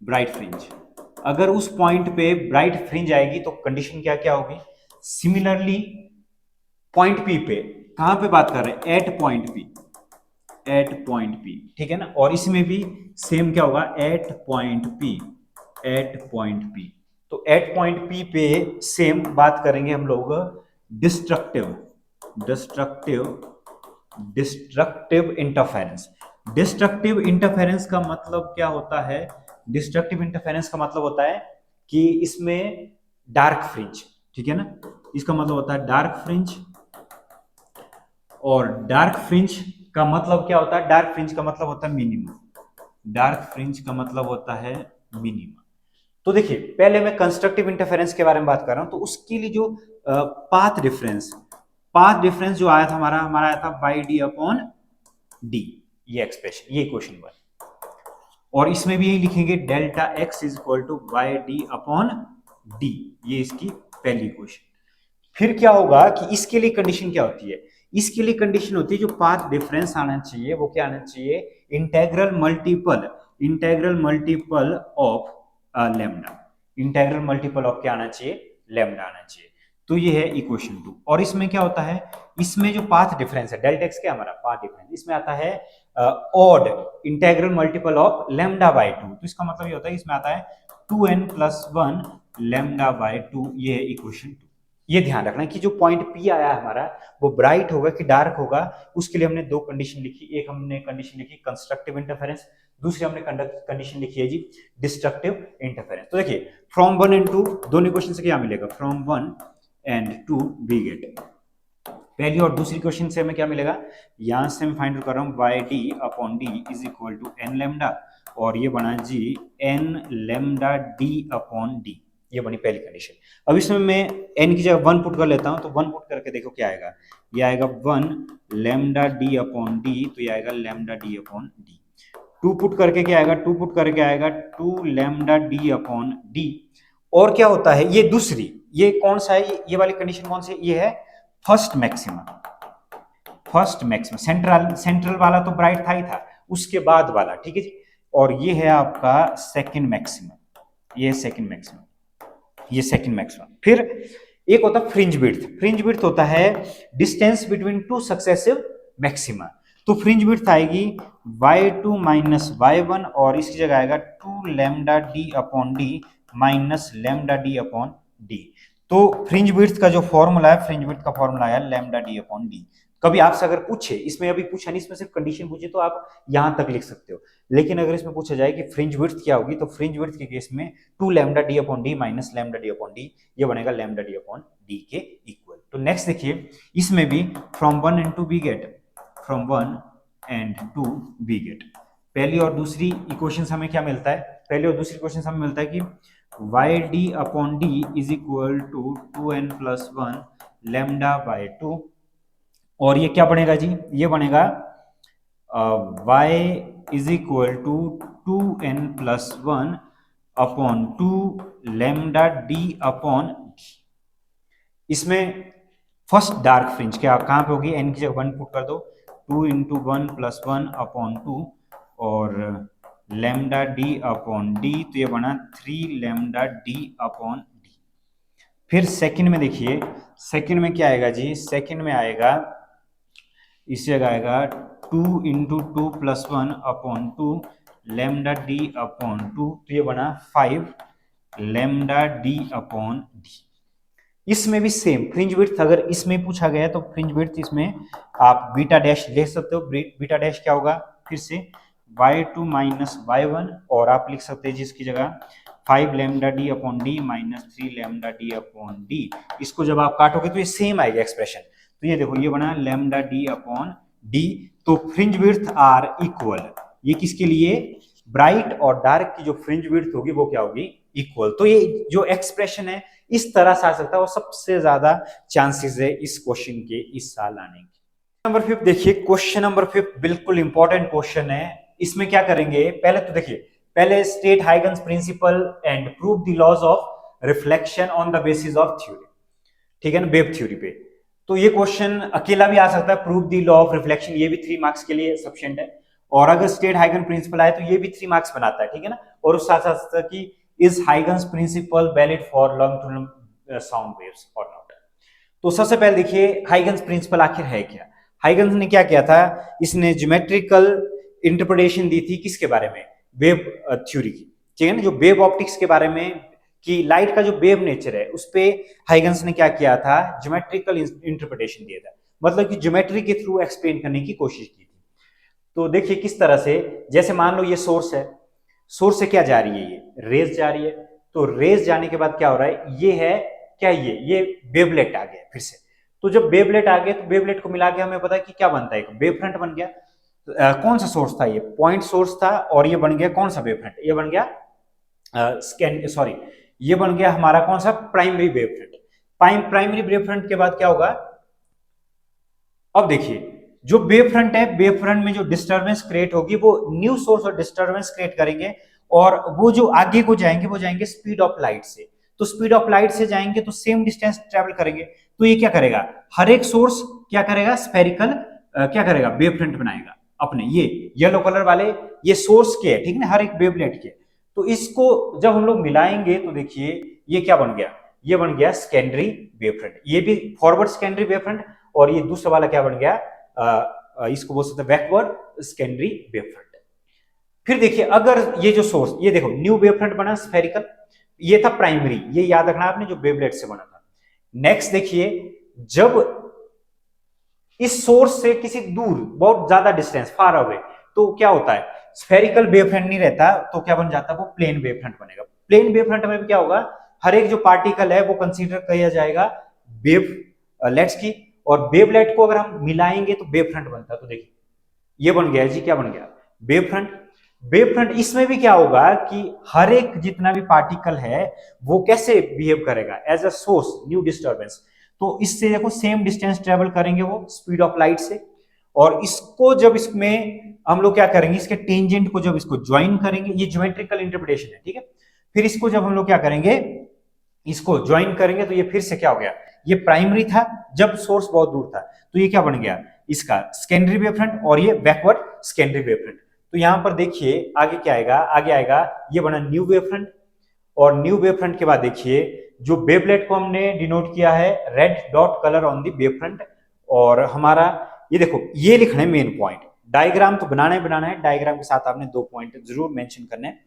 ब्राइट फ्रिंज। अगर उस पॉइंट पे ब्राइट फ्रिंज आएगी तो कंडीशन क्या क्या होगी, सिमिलरली पॉइंट P पे, कहां पे बात कर रहे हैं, एट पॉइंट P, ठीक है ना, और इसमें भी सेम क्या होगा एट पॉइंट P, तो एट पॉइंट P पे सेम बात करेंगे हम लोग डिस्ट्रक्टिव इंटरफेरेंस का मतलब क्या होता है, डिस्ट्रक्टिव इंटरफेरेंस का मतलब होता है कि इसमें डार्क फ्रिंज, ठीक है ना, इसका मतलब होता है डार्क फ्रिंज, और डार्क फ्रिंज का मतलब क्या होता है, डार्क फ्रिंज का मतलब होता है मिनिमम, तो देखिए पहले मैं कंस्ट्रक्टिव इंटरफेरेंस के बारे में बात कर रहा हूं, तो उसके लिए जो पाथ डिफरेंस जो आया था हमारा आया था बाई डी अपॉन डी, ये एक्सप्रेशन, ये इक्वेशन 1, और इसमें भी यही लिखेंगे delta x is equal two by D upon D, ये इसकी पहली इक्वेशन। फिर क्या होगा कि इसके लिए कंडीशन क्या होती है, इसके लिए कंडीशन होती है जो पाथ डिफरेंस आना चाहिए वो क्या आना चाहिए, integral multiple of lambda, integral multiple of क्या आना चाहिए, लेमडा आना चाहिए। तो ये है इक्वेशन 2, और इसमें क्या होता है, इसमें जो पाथ डिफरेंस है डेल्टा एक्स क्या हमारा पाथ डिफरेंस, इसमें आता है odd integral multiple of lambda by 2, तो इसका मतलब ये होता है इसमें आता है 2n+1 लेमडा बाई 2, ये है इक्वेशन 2। ये ध्यान रखना कि जो पॉइंट P आया हमारा वो ब्राइट होगा कि डार्क होगा, उसके लिए हमने दो कंडीशन लिखी, एक हमने कंडीशन लिखी कंस्ट्रक्टिव इंटरफेरेंस, दूसरी हमने कंडीशन लिखी है जी डिस्ट्रक्टिव इंटरफेरेंस। तो देखिए फ्रॉम 1 and 2 दोनों क्वेश्चन से क्या मिलेगा, फ्रॉम 1 and 2 वी गेट, पहली और दूसरी क्वेश्चन से हमें क्या मिलेगा, यहां से मैं फाइंड आउट कर रहा हूं by D upon D is equal to N lambda, और ये बना जी N lambda D upon D, ये बनी पहली कंडीशन। अब इसमें मैं n की जगह 1 पुट कर लेता हूं, तो 1 पुट करके देखो क्या आएगा, ये आएगा 1 लेमडा डी अपॉन डी, तो ये आएगा lambda D upon D. 2 put करके क्या आएगा, 2 पुट करके आएगा 2 लेमडा डी अपॉन डी। और क्या होता है, ये दूसरी, ये कौन सा है, ये वाली कंडीशन कौन सी, ये है फर्स्ट मैक्सिमा, सेंट्रल वाला तो ब्राइट था ही था, उसके बाद वाला, ठीक है जी। और ये है आपका सेकंड मैक्सिमम, ये सेकंड मैक्सिमम, ये सेकंड मैक्सिमम। फिर एक होता है फ्रिंज विड्थ। फ्रिंज विड्थ होता है distance between two successive maxima. तो फ्रिंज विड्थ आएगी y2 माइनस y1 और इसकी जगह आएगा 2 lambda D upon D minus lambda D upon D. तो फ्रिंज विड्थ का जो फॉर्मूला है, फ्रिंज विड्थ का फॉर्मूला है लैम्डा डी अपॉन डी। कभी आपसे अगर पूछे, इसमें अभी पूछा नहीं, इसमें सिर्फ कंडीशन पूछे तो आप यहां तक लिख सकते हो, लेकिन अगर इसमें पूछा जाए कि फ्रिंज विड्थ क्या होगी, तो फ्रिंज विड्थ के केस में 2 lambda D upon D minus lambda D upon D, ये बनेगा लैम्डा डी अपॉन डी के इक्वल। तो नेक्स्ट देखिए, इसमें भी from 1 and 2 we get, from 1 and 2 we get, पहली और दूसरी इक्वेशन हमें क्या मिलता है, पहली और दूसरी इक्वेशन हमें मिलता है कि y D upon D is equal to 2n plus 1 lambda by 2, और ये क्या बनेगा जी, ये बनेगा y is equal to 2n plus 1 upon 2 lambda D upon D. इसमें फर्स्ट डार्क फ्रिंज क्या कहां पे होगी, n की जगह 1 पुट कर दो, 2 इंटू 1 प्लस 1 अपॉन 2 और लैम्डा डी अपॉन डी, तो ये बना 3 लैम्डा डी अपॉन डी। फिर सेकंड में देखिए, सेकंड में क्या आएगा जी, सेकंड में आएगा इस जगह आएगा 2 into 2 plus 1 upon 2 lambda D upon 2, तो ये बना 5 लैम्डा डी अपॉन डी। इसमें भी सेम फ्रिंज विड्थ, अगर इसमें पूछा गया तो फ्रिंज विड्थ इसमें आप बीटा डैश ले सकते हो। बीटा डैश क्या होगा, फिर से y2 माइनस y1, और आप लिख सकते हैं जिसकी जगह 5 lambda D upon D minus 3 lambda D upon D. इसको जब आप काटोगे तो ये सेम आएगा एक्सप्रेशन। तो ये देखो, ये बना लैम्डा डी अपॉन डी। तो फ्रिंज विड्थ आर इक्वल, ये किसके लिए, ब्राइट और डार्क की जो फ्रिंज विड्थ होगी वो क्या होगी, इक्वल। तो ये जो एक्सप्रेशन है इस तरह से आ सकता है, और सबसे ज्यादा चांसेस है इस क्वेश्चन के इस साल आने के। नंबर 5 देखिए, क्वेश्चन नंबर 5 बिल्कुल इंपॉर्टेंट क्वेश्चन है। इसमें क्या करेंगे, पहले तो देखिए, पहले state Huygens principle and prove the laws of reflection on the basis of theory, ठीक है ना, वेव थ्योरी पे। तो ये क्वेश्चन अकेला भी आ सकता है, prove the law of reflection, ये भी 3 मार्क्स के लिए सफिशिएंट है। और अगर स्टेट हाइगन प्रिंसिपल आए तो ये भी 3 मार्क्स बनाता है, ठीक है ना। और उस साथ साथ कि is Huygens principle valid for long term sound waves और नॉट। तो सबसे पहले देखिए हाइगन्स प्रिंसिपल आखिर है क्या। हाइगन्स ने क्या किया था, इसने ज्योमेट्रिकल इंटरप्रिटेशन दी थी किसके बारे में, वेव थ्योरी की, ठीक है ना, जो वेव ऑप्टिक्स के बारे में, कि लाइट का जो वेव नेचर है उस पे हाइगन्स ने क्या किया था, ज्योमेट्रिकल इंटरप्रिटेशन दिया था, मतलब कि ज्योमेट्री के थ्रू एक्सप्लेन करने की कोशिश की थी। तो देखिए किस तरह से, जैसे मान लो ये सोर्स है, सोर्स से क्या जा रही है, ये रेज जा रही है। तो रेज जाने के बाद क्या हो रहा है, ये है क्या, ये वेवलेट आ गया फिर से। तो जब वेवलेट आ गया तो वेवलेट को मिला के हमें पता है कि क्या बनता है, एक वेव फ्रंट बन गया। कौन सा सोर्स था, ये पॉइंट सोर्स था, और ये बन गया कौन सा वेव फ्रंट, ये बन गया ये बन गया हमारा कौन सा, primary wave front. Primary wave front के बाद क्या होगा, अब देखिए जो वेव फ्रंट है, वेव फ्रंट में जो डिस्टरबेंस क्रिएट होगी वो न्यू सोर्स और डिस्टरबेंस क्रिएट करेंगे, और वो जो आगे को जाएंगे वो जाएंगे स्पीड ऑफ लाइट से। तो स्पीड ऑफ लाइट से जाएंगे तो सेम डिस्टेंस ट्रेवल करेंगे। तो ये क्या करेगा, हर एक सोर्स क्या करेगा, स्फेरिकल क्या करेगा, वेव फ्रंट बनाएगा अपने। ये येलो कलर वाले ये सोर्स के है, ठीक है, हर एक वेवलेट के। तो इसको जब हम लोग मिलाएंगे तो देखिए ये क्या बन गया, ये बन गया सेकेंडरी वेव फ्रंट। ये भी फॉरवर्ड सेकेंडरी वेव फ्रंट, और ये दूसरा वाला क्या बन गया, इसको बोल सकते हैं बैकवर्ड सेकेंडरी वेव फ्रंट। फिर देखिए अगर ये जो सोर्स, ये देखो न्यू वेव फ्रंट बना स्फेरिकल, ये था प्राइमरी, ये याद रखना आपने, जो वेवलेट से बना था। नेक्स्ट देखिए, जब इस सोर्स से किसी दूर, बहुत ज्यादा डिस्टेंस, फार अवे, तो क्या होता है, स्फेरिकल वेव फ्रंट नहीं रहता, तो क्या बन जाता है, वो प्लेन वेव फ्रंट बनेगा। प्लेन वेव फ्रंट में भी क्या होगा, हर एक जो पार्टिकल है वो कंसीडर किया जाएगा वेवलेट्स की, और वेवलेट को अगर हम मिलाएंगे तो वेव फ्रंट बनता है। तो देखिए ये बन गया जी, क्या बन गया, वेव फ्रंट। वेव फ्रंट इसमें भी क्या होगा कि हर एक जितना भी पार्टिकल है वो कैसे बिहेव करेगा, as a source, new disturbance. तो इससे देखो सेम डिस्टेंस ट्रेवल करेंगे वो स्पीड ऑफ लाइट से, और इसको जब इसमें हम लोग क्या करेंगे, इसके टेंजेंट को जब इसको ज्वाइन करेंगे, ये ज्योमेट्रिकल इंटरप्रिटेशन है, ठीक है। फिर इसको जब हम लोग क्या करेंगे, इसको ज्वाइन करेंगे, तो ये फिर से क्या हो गया, ये प्राइमरी था जब सोर्स बहुत दूर था, तो ये क्या बन गया, इसका सेकेंडरी वेव फ्रंट, और ये बैकवर्ड सेकेंडरी वेव फ्रंट। तो यहां पर देखिए आगे क्या आएगा, आगे आएगा ये बना न्यू वेव फ्रंट, और न्यू वेव फ्रंट के बाद देखिए जो वेवलेट को हमने डिनोट किया है red dot colour on the wave front, और हमारा ये देखो ये लिखना है मेन पॉइंट। डायग्राम तो बनाना ही बनाना है, डायग्राम के साथ आपने 2 पॉइंट जरूर मेंशन करने हैं।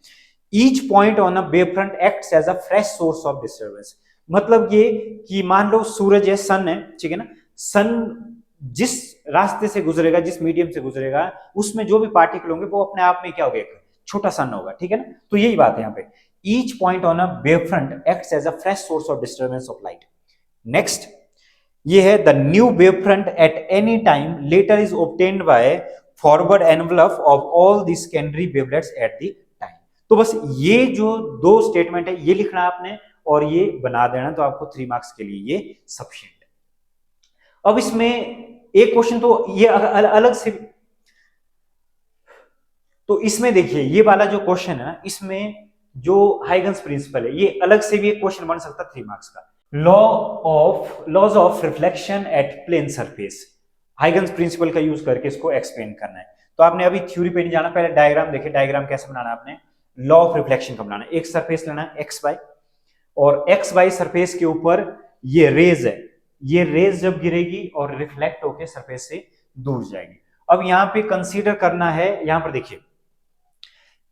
Each point on a wave front acts as a fresh source of disturbance. मतलब ये कि मान लो सूरज है, सन है, ठीक है ना, सन जिस रास्ते से गुजरेगा, जिस मीडियम से गुजरेगा, उसमें जो भी पार्टिकल होंगे वो अपने आप में क्या हो गया, छोटा सन होगा, ठीक है ना। तो यही बात है यहाँ पे, each point on a wave front acts as a fresh source of disturbance of light. Next ये है the new wave front at any time later is obtained by forward envelope of all the secondary wavelets at the time. तो बस ये जो 2 statement है ये लिखना आपने और ये बना देना, तो आपको 3 मार्क्स के लिए ये सफिशिएंट है। अब इसमें एक क्वेश्चन तो ये अलग से, तो इसमें देखिए ये वाला जो क्वेश्चन है ना, इसमें जो हाइगन्स प्रिंसिपल है ये अलग से भी एक क्वेश्चन बन सकता है 3 मार्क्स का। Laws of reflection at plane surface, Huygens principle का यूज करके इसको एक्सप्लेन करना है। तो आपने अभी थ्योरी पे नहीं जाना, पहले डायग्राम देखिए, डायग्राम कैसे बनाना है आपने, लॉ ऑफ रिफ्लेक्शन का बनाना है। एक सरफेस लेना है एक्स वाई, और एक्स वाई सरफेस के ऊपर ये रेज है, ये रेज जब गिरेगी और रिफ्लेक्ट होकर सरफेस से दूर जाएगी। अब यहां पे कंसीडर करना है, यहां पर देखिए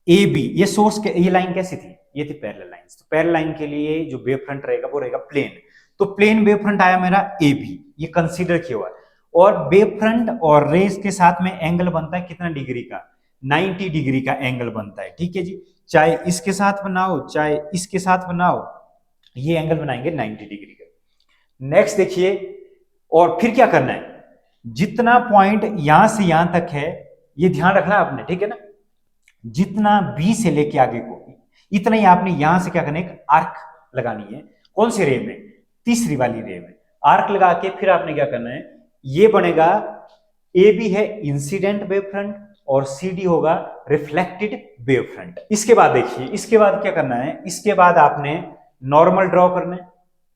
ए बी, ये सोर्स के, ये लाइन कैसी थी, ये थी पैरेलल लाइंस। तो पैरेलल लाइन के लिए जो वेव फ्रंट रहेगा वो रहेगा प्लेन, तो प्लेन वेव फ्रंट आया मेरा ए बी, ये कंसीडर किया हुआ है। और वेव फ्रंट और रेस के साथ में एंगल बनता है कितना डिग्री का, 90 डिग्री का एंगल बनता है, ठीक है जी। चाहे इसके साथ बनाओ चाहे इसके साथ बनाओ, ये एंगल बनाएंगे 90 डिग्री का। नेक्स्ट देखिए, और फिर क्या करना है, जितना पॉइंट यहां से यहां तक है ये ध्यान रखना है आपने, ठीक है ना, जितना बी से लेके आगे को इतना ही आपने यहां से क्या करना है, एक आर्क लगानी है। कौन सी रे में, तीसरी वाली रे में आर्क लगा के फिर आपने क्या करना है, ये बनेगा ए बी है इंसिडेंट वेव फ्रंट और सी डी होगा रिफ्लेक्टेड वेव फ्रंट। इसके बाद देखिए, इसके बाद क्या करना है, इसके बाद आपने नॉर्मल ड्रॉ करना है,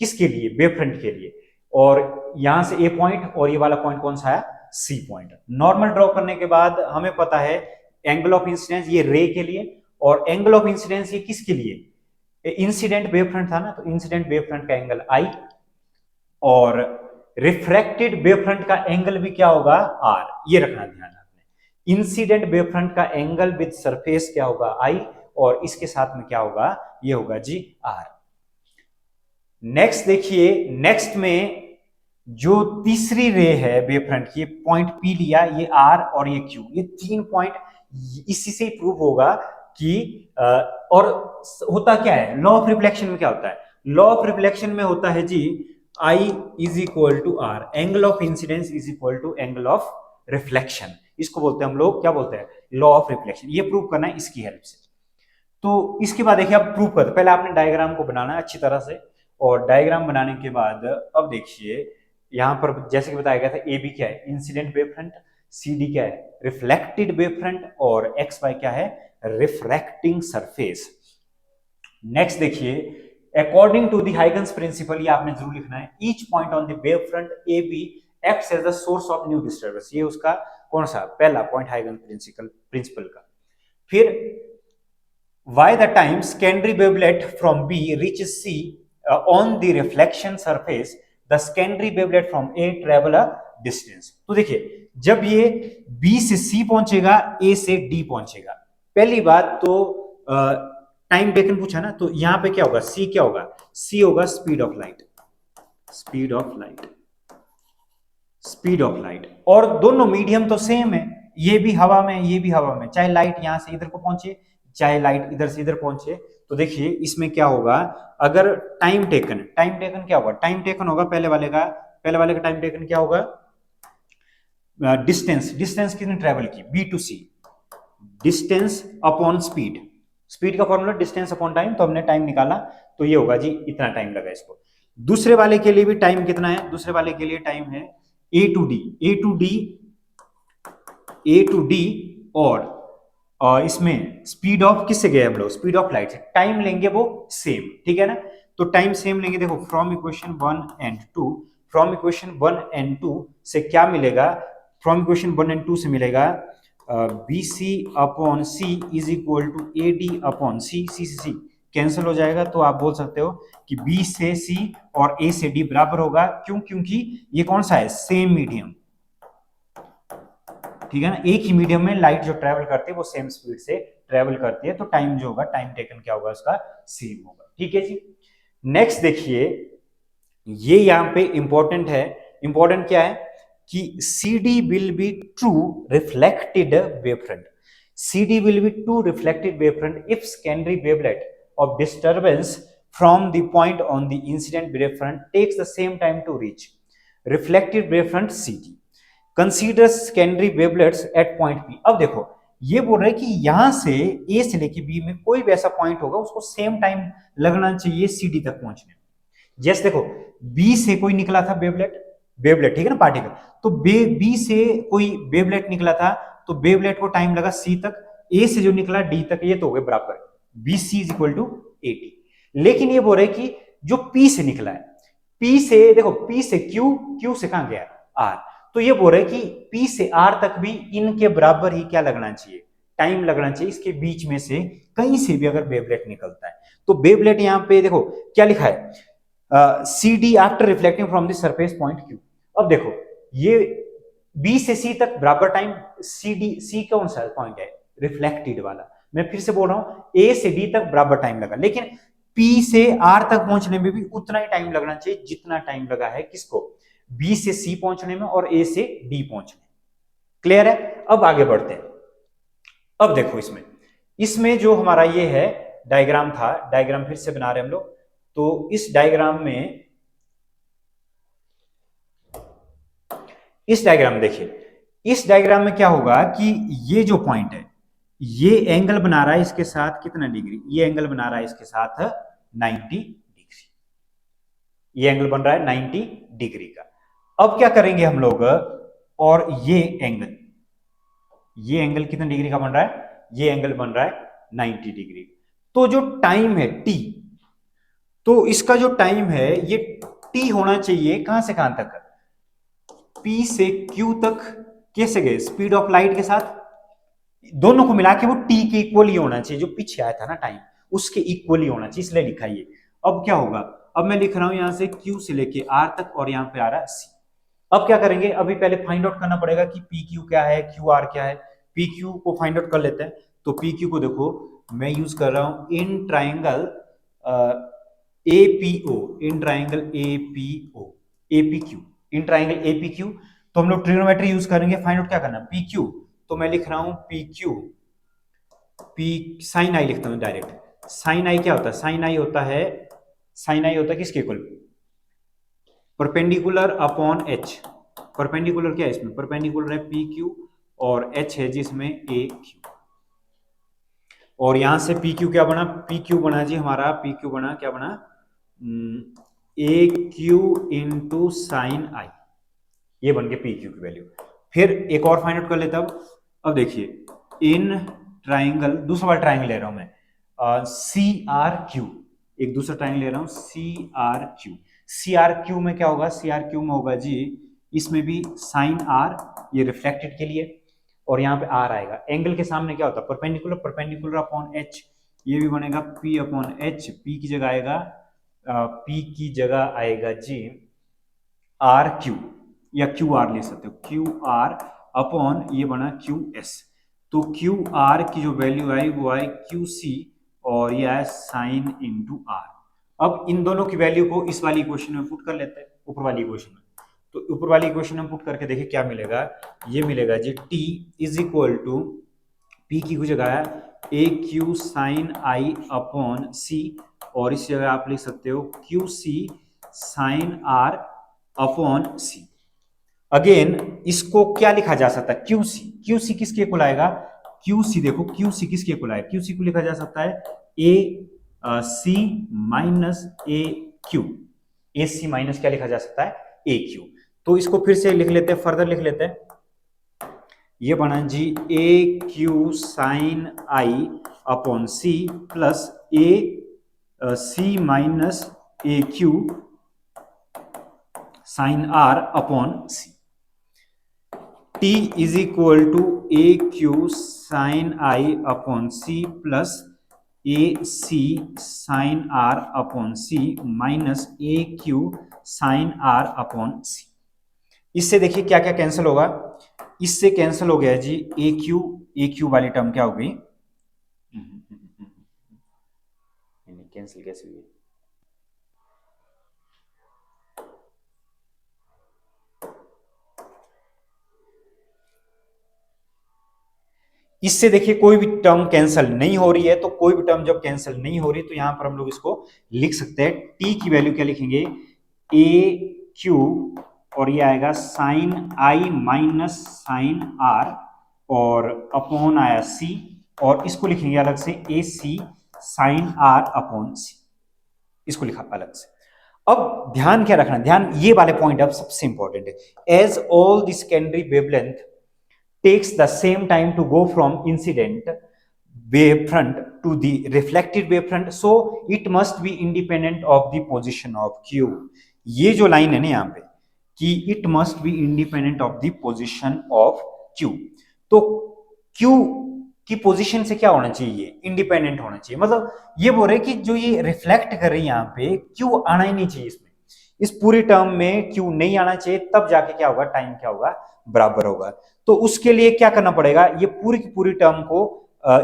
किसके लिए, वेव फ्रंट के लिए, और यहां से ए पॉइंट और ये वाला पॉइंट कौन सा है, सी पॉइंट। नॉर्मल ड्रॉ करने के बाद हमें पता है एंगल ऑफ इंसिडेंस ये रे के लिए, और एंगल ऑफ इंसिडेंस ये किसके लिए, इंसिडेंट वेव फ्रंट था ना, तो इंसिडेंट वेव फ्रंट का एंगल आई, और रिफ्रैक्टेड वेव फ्रंट का एंगल भी क्या होगा, आर। ये रखना ध्यान आपने, इंसिडेंट वेव फ्रंट का एंगल विद सरफेस क्या होगा, आई, और इसके साथ में क्या होगा, ये होगा जी आर। नेक्स्ट देखिए, नेक्स्ट में जो तीसरी रे है वेव फ्रंट की, पॉइंट पी लिया, ये आर और ये क्यू, ये 3 पॉइंट इसी से प्रूव होगा कि और होता क्या है, लॉ ऑफ रिफ्लेक्शन में क्या होता है, लॉ ऑफ रिफ्लेक्शन में होता है जी I is equal to r, angle of incidence is equal to angle of reflection. इसको बोलते हैं हम लोग, क्या बोलते हैं, लॉ ऑफ रिफ्लेक्शन। ये प्रूव करना है इसकी हेल्प से। तो इसके बाद देखिए आप प्रूव करते, पहले आपने डायग्राम को बनाना है अच्छी तरह से, और डायग्राम बनाने के बाद अब देखिए यहां पर जैसे कि बताया गया था, ए बी क्या है, incident wave front, C D क्या है, रिफ्लेक्टेड वेव फ्रंट, और एक्स वाई क्या है, रिफ्रैक्टिंग सरफेस। नेक्स्ट देखिए, according to the Huygens principle, ये आपने जरूर लिखना है, each point on the wave front A B acts as the source of new disturbance. ये उसका कौन सा पहला पॉइंट हाइगन्स प्रिंसिपल का। फिर by the time secondary wavelet from B reaches C on the reflection surface, the secondary wavelet from A travel a distance। तो देखिए जब ये B से C पहुंचेगा, A से D पहुंचेगा, पहली बात तो टाइम टेकन पूछा ना, तो यहां पे क्या होगा, C क्या होगा, C होगा speed of light, speed of light, speed of light. और दोनों मीडियम तो सेम है, ये भी हवा में ये भी हवा में, चाहे लाइट यहां से इधर को पहुंचे चाहे लाइट इधर से इधर पहुंचे। तो देखिए इसमें क्या होगा, अगर टाइम टेकन क्या होगा, टाइम टेकन होगा पहले वाले का टाइम टेकन क्या होगा, डिस्टेंस किसने ट्रेवल की, B to C, distance upon speed, speed का फॉर्मूला डिस्टेंस अपॉन टाइम, तो हमने टाइम निकाला, तो ये होगा जी इतना टाइम लगा इसको। दूसरे वाले के लिए भी टाइम कितना है, दूसरे वाले के लिए टाइम है ए टू डी, और इसमें स्पीड ऑफ किससे गए हम लोग, स्पीड ऑफ लाइट से, टाइम लेंगे वो सेम, ठीक है ना। तो टाइम सेम लेंगे, देखो from equation 1 and 2, from equation 1 and 2 से क्या मिलेगा, फ्रॉम इक्वेशन 1 एंड 2 से मिलेगा B C upon C is equal to A D upon C, C से सी कैंसिल हो जाएगा, तो आप बोल सकते हो कि बी से सी और ए से डी बराबर होगा। क्यों? क्योंकि ये कौन सा है? सेम मीडियम, ठीक है ना। एक ही मीडियम में लाइट जो ट्रेवल करती है वो सेम स्पीड से ट्रेवल करती है, तो टाइम जो होगा, टाइम टेकन क्या होगा उसका? सेम होगा, ठीक है जी। नेक्स्ट देखिए, ये यहां पे इंपॉर्टेंट है। इंपॉर्टेंट क्या है कि CD will be true reflected wavefront. CD will be true reflected wavefront if secondary wavelet of disturbance from the point on the incident wavefront takes the same time to reach reflected wavefront CD. Consider secondary wavelets at point P. अब देखो, ये बोल रहे हैं कि यहां से A से लेके B में कोई भी ऐसा पॉइंट होगा उसको सेम टाइम लगना चाहिए CD तक पहुंचने में। जैसे देखो, बी से कोई निकला था वेवलेट, वेवलेट ठीक है ना, पार्टिकल, तो बी से कोई वेवलेट निकला था, तो वेवलेट को टाइम लगा सी तक, ए से जो निकला डी तक, ये तो हो गए बराबर, B C is equal to A T. लेकिन ये बोल रहे कि जो पी से निकला है, पी से देखो, पी से क्यू, क्यू से कहां गया? आर, तो ये बोल रहे कि पी से आर तक भी इनके बराबर ही क्या लगना चाहिए? टाइम लगना चाहिए। इसके बीच में से कहीं से भी अगर वेवलेट निकलता है, तो वेवलेट यहां पे देखो क्या लिखा है, CD after reflecting from the surface point Q। अब देखो, ये B से C तक बराबर टाइम, C कौन सा पॉइंट है? रिफ्लेक्टेड वाला। मैं फिर से बोल रहा हूं, A से D तक बराबर टाइम लगा, लेकिन P से R तक पहुंचने में भी उतना ही टाइम लगना चाहिए जितना टाइम लगा है किसको? B से C पहुंचने में और A से D पहुंचने में। क्लियर है? अब आगे बढ़ते हैं। अब देखो, इसमें इसमें जो हमारा ये है डायग्राम था, डायग्राम फिर से बना रहे हम लोग। तो इस डायग्राम में, इस डायग्राम में देखिए, इस डायग्राम में क्या होगा कि ये जो पॉइंट है, ये एंगल बना रहा है इसके साथ कितना डिग्री? ये एंगल बना रहा है इसके साथ 90 डिग्री। ये एंगल बन रहा है 90 डिग्री का। अब क्या करेंगे हम लोग, और ये एंगल कितने डिग्री का बन रहा है? ये एंगल बन रहा है 90 डिग्री। तो जो टाइम है टी, तो इसका जो टाइम है ये टी होना चाहिए कहां से कहां तक? P से Q तक कैसे गए? स्पीड ऑफ लाइट के साथ, दोनों को मिला के वो T के इक्वल ही होना चाहिए, जो पीछे आया था ना टाइम, उसके इक्वल ही होना चाहिए, इसलिए लिखा ये। अब क्या होगा, अब मैं लिख रहा हूं यहां से Q से लेके R तक, और यहां पे आ रहा है C। अब क्या करेंगे, अभी पहले फाइंड आउट करना पड़ेगा कि PQ क्या है, QR क्या है। PQ को फाइंड आउट कर लेते हैं। तो PQ को देखो, मैं यूज कर रहा हूं in triangle APO, in triangle APO, APQ, in triangle APQ। तो हम लोग ट्रिग्नोमेट्री यूज करेंगे, फाइंड आउट क्या करना, PQ। तो मैं लिख रहा हूं PQ, P साइन आई लिखता हूं डायरेक्ट। साइन आई क्या होता है? साइन आई होता है, साइन आई होता है किसके equal? Perpendicular upon H. Perpendicular क्या है इसमें? परपेंडिकुलर है PQ, और H है जिसमें AQ। और यहां से PQ क्या बना? PQ बना जी हमारा, PQ बना, क्या बना? AQ इंटू साइन आई, ये बन गया PQ की वैल्यू। फिर एक और फाइंड आउट कर लेता हूं। अब देखिए, इन ट्राइंगल, दूसरा वाला ट्राइंगल ले रहा हूं मैं, CRQ, एक दूसरा ट्राइंगल ले रहा हूं CRQ। CRQ में क्या होगा? CRQ में होगा जी, इसमें भी साइन R, ये रिफ्लेक्टेड के लिए, और यहाँ पे R आएगा। एंगल के सामने क्या होता है? परपेंडिकुलर, परपेंडिकुलर अपॉन H, ये भी बनेगा P अपॉन H। P की जगह आएगा, P की जगह आएगा जी RQ, या QR ले सकते हो, QR अपॉन ये बना QS। तो QR की जो वैल्यू आई वो आई QC, और ये आया साइन इंटू R। अब इन दोनों की वैल्यू को इस वाली इक्वेशन में पुट कर लेते हैं, ऊपर वाली इक्वेशन में। तो ऊपर वाली इक्वेशन में पुट करके देखिए क्या मिलेगा। ये मिलेगा जी T is equal to, P की जगह है AQ sine I upon C, और इस जगह आप लिख सकते हो QC sine R upon C। Again इसको क्या लिखा जा सकता है? QC। QC किसके इक्वल आएगा? QC देखो, QC किसके इक्वल आएगा? QC को लिखा जा सकता है AC minus AQ। AC minus क्या लिखा जा सकता है? AQ। तो इसको फिर से लिख लेते हैं, फर्दर लिख लेते हैं। ये बना जी AQ sine I upon C plus AC minus AQ sine R upon C। T is equal to A Q sine I upon C plus A C sine R upon C minus A Q sine R upon C. इससे देखिए क्या क्या cancel होगा, इससे cancel हो गया जी A Q वाली term क्या हो गई, कैंसिल कैसे हुई, इससे देखिए कोई भी टर्म कैंसिल नहीं हो रही है, तो कोई भी टर्म जब कैंसिल नहीं हो रही तो यहां पर हम लोग इसको लिख सकते हैं, टी की वैल्यू क्या लिखेंगे, ए क्यू और ये आएगा sine I minus sine R और अपॉन आया सी, और इसको लिखेंगे अलग से A C sine R upon C, इसको लिखा अलग से। अब ध्यान क्या रखना, ध्यान ये वाले पॉइंट अब सबसे इंपॉर्टेंट है, as all the secondary wavelength takes the same time to go from incident wavefront to the reflected wavefront, so it must be independent of the position of q। ये जो लाइन है ना यहाँ पे कि it must be independent of the position of q, तो q की position से क्या होना चाहिए, इंडिपेंडेंट होना चाहिए, मतलब ये बोल रहे कि जो ये रिफ्लेक्ट कर रही है यहाँ पे q आना ही नहीं चाहिए इसमें, इस पूरी टर्म में q नहीं आना चाहिए, तब जाके क्या होगा, टाइम क्या होगा, बराबर होगा। तो उसके लिए क्या करना पड़ेगा, ये पूरी की पूरी टर्म को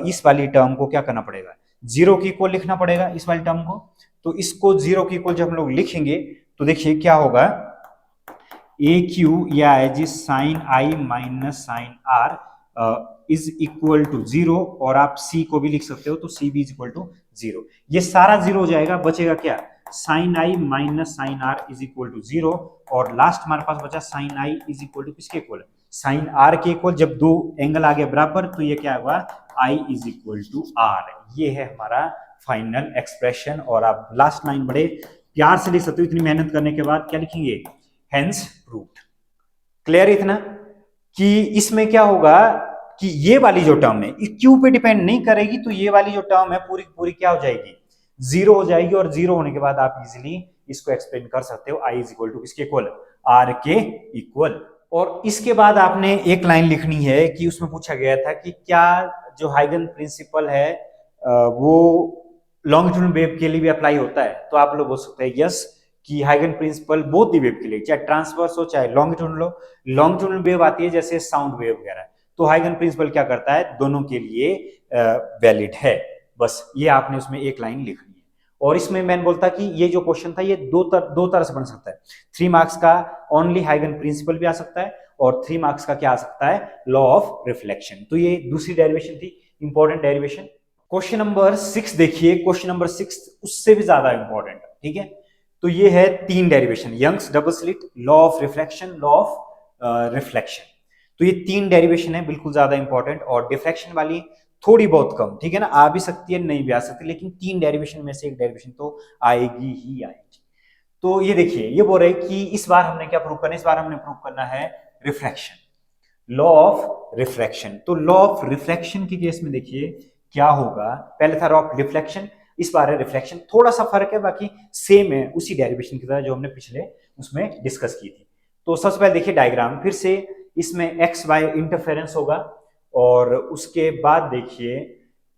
इस वाली टर्म को क्या करना पड़ेगा, जीरो की इक्वल लिखना पड़ेगा इस वाली टर्म को। तो इसको जीरो की इक्वल जब हम लोग लिखेंगे तो देखिए क्या होगा, ए क्यू या है जी sine I minus sine R is equal to zero, और आप सी को भी लिख सकते हो तो सी भी इज इक्वल टू जीरो, ये सारा जीरो हो जाएगा, बचेगा क्या, sine I minus sine R is equal to zero, और लास्ट हमारे पास बचा sine I is equal to किसके इक्वल, साइन आर के इक्वल, जब दो एंगल आ गए बराबर तो ये क्या होगा, आई इज इक्वल टू आर, ये है हमारा फाइनल एक्सप्रेशन। और आप लास्ट लाइन बड़े प्यार से लिख सकते हो, इतनी मेहनत करने के बाद क्या लिखेंगे, हेंस प्रूव्ड। क्लियर इतना कि इसमें क्या होगा कि ये वाली जो टर्म है क्यू पे डिपेंड नहीं करेगी, तो ये वाली जो टर्म है पूरी पूरी क्या हो जाएगी, जीरो हो जाएगी, और जीरो होने के बाद आप इजीली इसको एक्सप्लेन कर सकते हो, आई इज इक्वल टू किसके इक्वल, आर के इक्वल। और इसके बाद आपने एक लाइन लिखनी है कि उसमें पूछा गया था कि क्या जो हाइगन प्रिंसिपल है वो लॉन्गिट्यूडनल वेव के लिए भी अप्लाई होता है, तो आप लोग बोल सकते हैं यस कि हाइगन प्रिंसिपल बोथ दी वेव के लिए, चाहे ट्रांसवर्स हो चाहे लॉन्गिट्यूडनल हो, लॉन्गिट्यूडनल वेव आती है जैसे साउंड वेव वगैरह, तो हाइगन प्रिंसिपल क्या करता है, दोनों के लिए वैलिड है, बस ये आपने उसमें एक लाइन लिखनी है। और इसमें मैंने बोलता कि ये जो क्वेश्चन था ये दो तरह से बन सकता है, 3 मार्क्स का ओनली हाइगन प्रिंसिपल भी आ सकता है, और 3 मार्क्स का क्या आ सकता है, लॉ ऑफ रिफ्लेक्शन, तो ये दूसरी डेरिवेशन थी, इंपॉर्टेंट डेरिवेशन। क्वेश्चन नंबर 6 देखिए, क्वेश्चन नंबर 6 उससे भी ज्यादा इंपॉर्टेंट, ठीक है, तो ये है 3 derivation, Young's double slit, law of reflection, law of reflection, तो ये 3 डेरिवेशन है बिल्कुल ज्यादा इंपॉर्टेंट, और डिफ्रैक्शन वाली थोड़ी बहुत कम, ठीक है ना, आ भी सकती है नहीं भी आ सकती, लेकिन 3 डेरिवेशन में से एक डेरिवेशन तो आएगी ही आएगी। तो ये देखिए, ये बोल रहे कि इस बार हमने क्या प्रूव करना है, इस बार हमने प्रूव करना है रिफ्रैक्शन, लॉ ऑफ रिफ्रैक्शन। तो लॉ ऑफ रिफ्लेक्शन के केस में देखिए क्या होगा, पहले था लॉ ऑफ रिफ्लेक्शन, इस बार है रिफ्लेक्शन, थोड़ा सा फर्क है, बाकी सेम है उसी डेरिवेशन की तरह जो हमने पिछले उसमें डिस्कस की थी। तो सबसे पहले देखिए डायग्राम, फिर से इसमें एक्स वाई इंटरफेरेंस होगा, और उसके बाद देखिए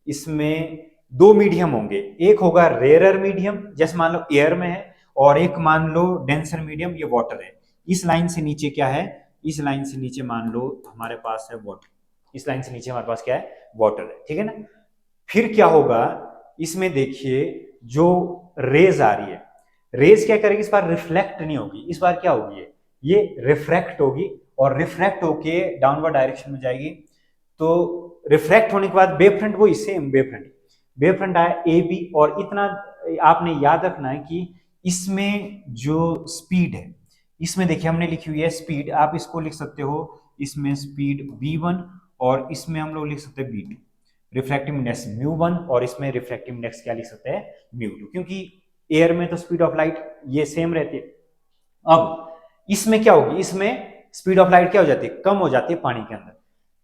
इसमें 2 मीडियम होंगे, एक होगा रेयरर मीडियम जैसे मान लो एयर में है, और एक मान लो डेंसर मीडियम, ये वाटर है। इस लाइन से नीचे क्या है, इस लाइन से नीचे मान लो हमारे पास है वाटर, इस लाइन से नीचे हमारे पास क्या है, वाटर है, ठीक है ना। फिर क्या होगा, इसमें देखिए जो रेज आ रही है, रेज क्या करेगी, इस बार रिफ्लेक्ट नहीं होगी, इस बार क्या होगी, ये रिफ्रैक्ट होगी, और रिफ्रैक्ट होके डाउनवर्ड डायरेक्शन में जाएगी। तो रिफ्रैक्ट होने के बाद वेव फ्रंट वही सेम वेव फ्रंट आया ए बी, और इतना आपने याद रखना है कि इसमें जो स्पीड है, इसमें देखिए हमने लिखी हुई है स्पीड, आप इसको लिख सकते हो इसमें स्पीड v1, और इसमें हम लोग लिख सकते हैं v2, रिफ्रैक्टिव इंडेक्स μ1, और इसमें रिफ्रैक्टिव इंडेक्स क्या लिख सकते हैं, μ2, क्योंकि एयर में तो स्पीड ऑफ लाइट ये सेम रहती है। अब इसमें क्या होगी, इसमें स्पीड ऑफ लाइट क्या हो जाती है, कम हो जाती है पानी के अंदर।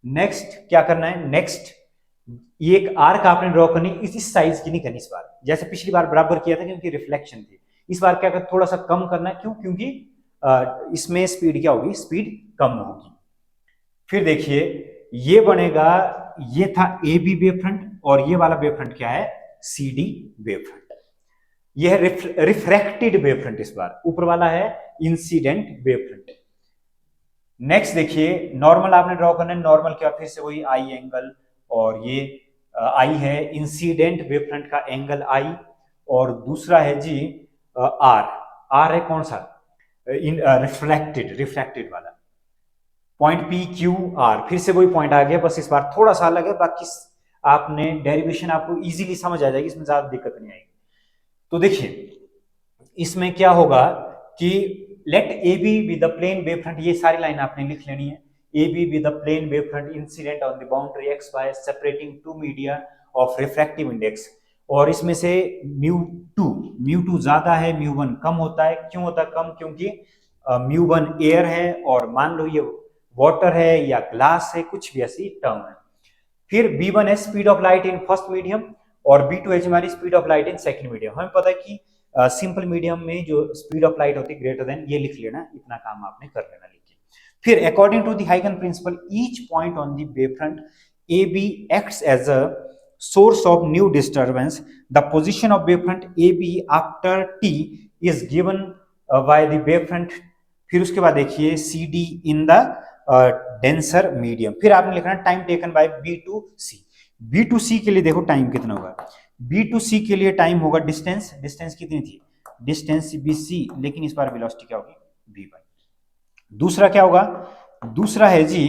नेक्स्ट क्या करना है, नेक्स्ट ये एक आर्क आपने ड्रॉ करनी, इस साइज की नहीं करनी इस बार, जैसे पिछली बार बराबर किया था क्योंकि रिफ्लेक्शन थी, इस बार क्या कर थोड़ा सा कम करना है, क्यों, क्योंकि इसमें स्पीड क्या होगी, स्पीड कम होगी। फिर देखिए ये बनेगा, ये था ए बी वेव फ्रंट और ये वाला वेव फ्रंट क्या है, सी डी वेव फ्रंट। ये है रिफ्रैक्टेड वेव फ्रंट, इस बार ऊपर वाला है इंसिडेंट वेव फ्रंट। नेक्स्ट देखिए नॉर्मल आपने ड्रॉ करना है, नॉर्मल क्या, फिर से वही आई एंगल, और ये आई है इंसिडेंट वेव फ्रंट का एंगल आई, और दूसरा है जी आर, आर है कौन सा, रिफ्लेक्टेड रिफ्रैक्टेड वाला पॉइंट पी क्यू आर, फिर से वही पॉइंट आ गया, बस इस बार थोड़ा सा अलग है, बाकी आपने डेरिवेशन आपको इजीली समझ आ जाएगी, इसमें ज्यादा दिक्कत नहीं आएगी। तो देखिए इसमें क्या होगा कि let A B with the plane wave front, ये सारी लाइन आपने लिख लेनी है, A B with the plane wave front incident on the boundary X by separating two media of refractive index, और इसमें से म्यू टू ज्यादा है, म्यू वन कम होता है। क्यों होता है कम, क्योंकि म्यू वन एयर है, और मान लो ये वाटर है या ग्लास है, कुछ भी ऐसी टर्म है। फिर b1 है speed of light in first medium, और b2 है हमारी speed of light in second medium. हमें पता है कि सिंपल मीडियम में जो स्पीड ऑफ लाइट होती है ग्रेटर देन, ये लिख लेना, इतना काम आपने कर लेना लिख के। फिर अकॉर्डिंग टू द हाइगन principle each point on the wave front A B acts as a source of new disturbance. The position of wavefront AB after T is given by the wavefront। फिर उसके बाद देखिए CD in the denser medium। फिर आपने लिखना time taken bye B2C। B2C के लिए देखो टाइम कितना होगा, B2C के लिए टाइम होगा डिस्टेंस, डिस्टेंस कितनी थी, डिस्टेंस BC, लेकिन इस बार वेलोसिटी क्या होगी V1। दूसरा क्या होगा, दूसरा है जी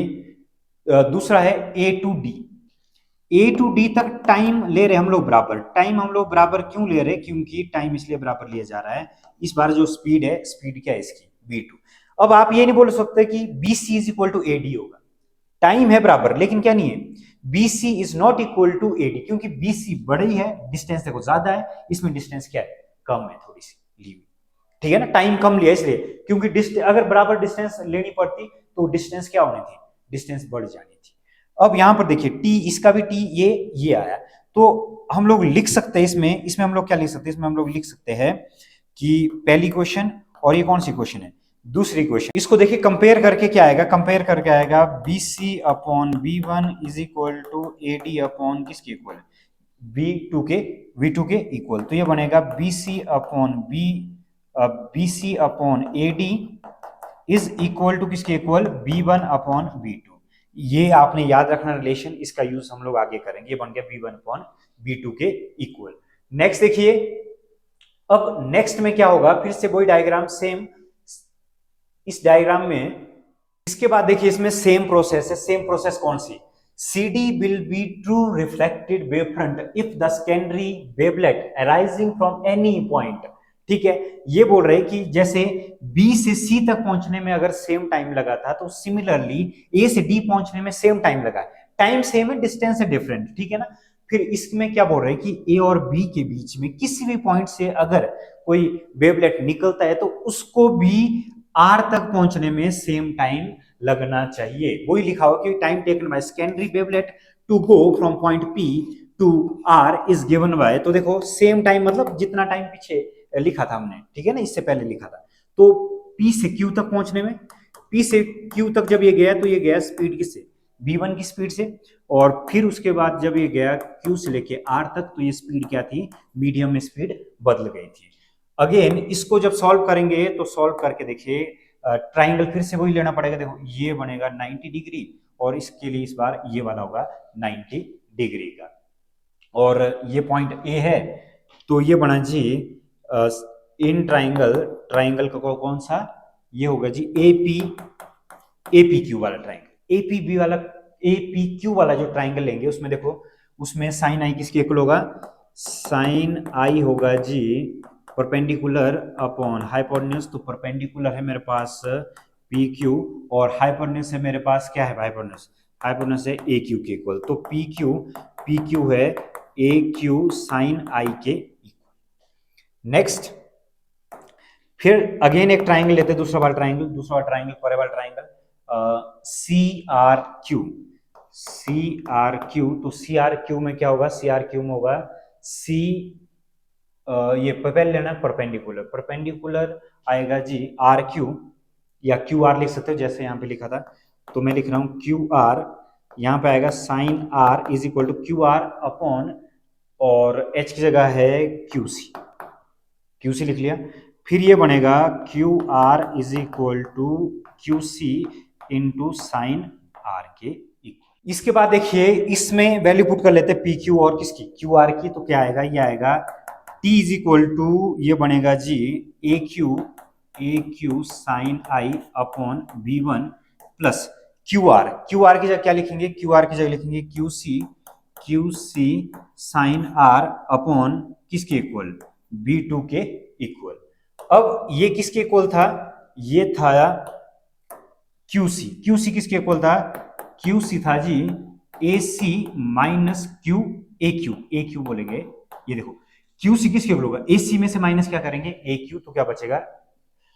दूसरा है A to D, A to D तक टाइम ले रहे हम लोग बराबर, टाइम हम लोग बराबर क्यों ले रहे, क्योंकि टाइम इसलिए बराबर लिया जा रहा है, इस बार जो स्पीड है, स्पीड क्या है इसकी v2। अब आप ये नहीं बोल सकते कि bc is equal to AD होगा, टाइम है बराबर लेकिन क्या नहीं है, bc is not equal to AD, क्योंकि bc बड़ी है, डिस्टेंस देखो ज्यादा है, इसमें डिस्टेंस क्या है कम है थोड़ी सी ली हुई, ठीक है ना, टाइम कम लिया इसलिए, क्योंकि अगर बराबर डिस्टेंस लेनी पड़ती तो डिस्टेंस क्या होनी थी, डिस्टेंस बढ़ जानी थी। अब यहां पर देखिए टी, इसका भी टी, ये आया, तो हम लोग लिख सकते हैं इसमें हम लोग क्या लिख सकते हैं, इसमें हम लोग लिख सकते हैं कि पहली क्वेश्चन, और ये कौन सी क्वेश्चन है, दूसरी क्वेश्चन। इसको देखिए कंपेयर करके क्या आएगा, कंपेयर करके आएगा B C upon B one is equal to A D upon किसके इक्वल, वी टू के इक्वल, तो ये बनेगा B C upon A D is equal to किसके इक्वल, B one upon B two. ये आपने याद रखना रिलेशन, इसका यूज हम लोग आगे करेंगे, ये बन गया B one upon B two के इक्वल। नेक्स्ट देखिए, अब नेक्स्ट में क्या होगा, फिर से वही डायग्राम सेम, इस डायग्राम में इसके बाद देखिए इसमें सेम प्रोसेस है, सेम प्रोसेस कौन सी, CD will be true reflected wavefront if the secondary wavelet arising from any point। ठीक है, ये बोल रहे हैं कि जैसे B से C तक पहुंचने में अगर सेम टाइम लगा था, तो सिमिलरली A से D पहुंचने में सेम टाइम लगा है, टाइम सेम है, डिस्टेंस है डिफरेंट, ठीक है ना। फिर इसमें क्या बोल रहे हैं कि A और B के बीच में किसी भी पॉइंट से अगर कोई वेवलेट निकलता है तो उसको भी R तक पहुंचने में सेम टाइम लगना चाहिए। वही लिखा हो कि time taken by secondary wavelet to go from point P to R is given by, तो देखो सेम टाइम मतलब जितना टाइम पीछे लिखा था हमने, ठीक है ना, इससे पहले लिखा था, तो P से Q तक पहुंचने में, P से Q तक जब ये गया तो ये गया स्पीड किससे, V1 की स्पीड से, और फिर उसके बाद जब ये गया Q से लेके R तक तो ये स्पीड क्या थी, मीडियम में स्पीड बदल गई थी। अगेन इसको जब सॉल्व करेंगे तो सॉल्व करके देखिए ट्राइंगल फिर से वही लेना पड़ेगा, देखो ये बनेगा 90 डिग्री, और इसके लिए इस बार ये वाला होगा 90 डिग्री का, और ये पॉइंट ए है, तो ये बना जी इन ट्राइंगल, ट्राइंगल का कौन सा, ये होगा जी एपी क्यू वाला ट्राइंगल, एपीबी वाला, एपी क्यू वाला जो ट्राइंगल लेंगे उसमें देखो, उसमें साइन आई किसके इक्वल होगा, साइन आई होगा जी परपेंडिकुलर अपॉन हाइपोटेन्यूज, तो परपेंडिकुलर है मेरे पास पी क्यू, और हाइपोटेन्यूज है मेरे पास क्या है, हाइपोटेन्यूज है ए क्यू के इक्वल, तो पी क्यू है ए क्यू साइन आई के इक्वल। नेक्स्ट फिर अगेन एक ट्राइंगल लेते हैं, दूसरा वाला ट्राइंगल परे वाला ट्राइंगल सी आर क्यू, तो सी आर क्यू में क्या होगा, सी आर क्यू में होगा सी, ये पहले लेना परपेंडिकुलर आएगा जी आर क्यू, या क्यू आर लिख सकते हो जैसे यहाँ पे लिखा था, तो मैं लिख रहा हूं क्यू आर, यहां पे आएगा sine R is equal to Q R upon, और एच की जगह है क्यू सी, क्यू सी लिख लिया। फिर ये बनेगा Q R is equal to Q C into sine R के इक्वल। इसके बाद देखिए इसमें वैल्यू पुट कर लेते हैं पी क्यू और किसकी, क्यू आर की। तो क्या आएगा, ये आएगा टी इज इक्वल टू, ये बनेगा जी A Q sine I upon B one plus Q R की जगह क्या लिखेंगे, क्यू आर की जगह लिखेंगे Q C sine R upon किसके इक्वल, बी टू के इक्वल। अब ये किसके इक्वल था, ये था क्यू सी किसके इक्वल था, क्यू सी था जी ए सी माइनस ए क्यू बोलेंगे। ये देखो क्यू सी किसके इक्वल होगा, ए सी में से माइनस क्या करेंगे ए क्यू, तो क्या बचेगा।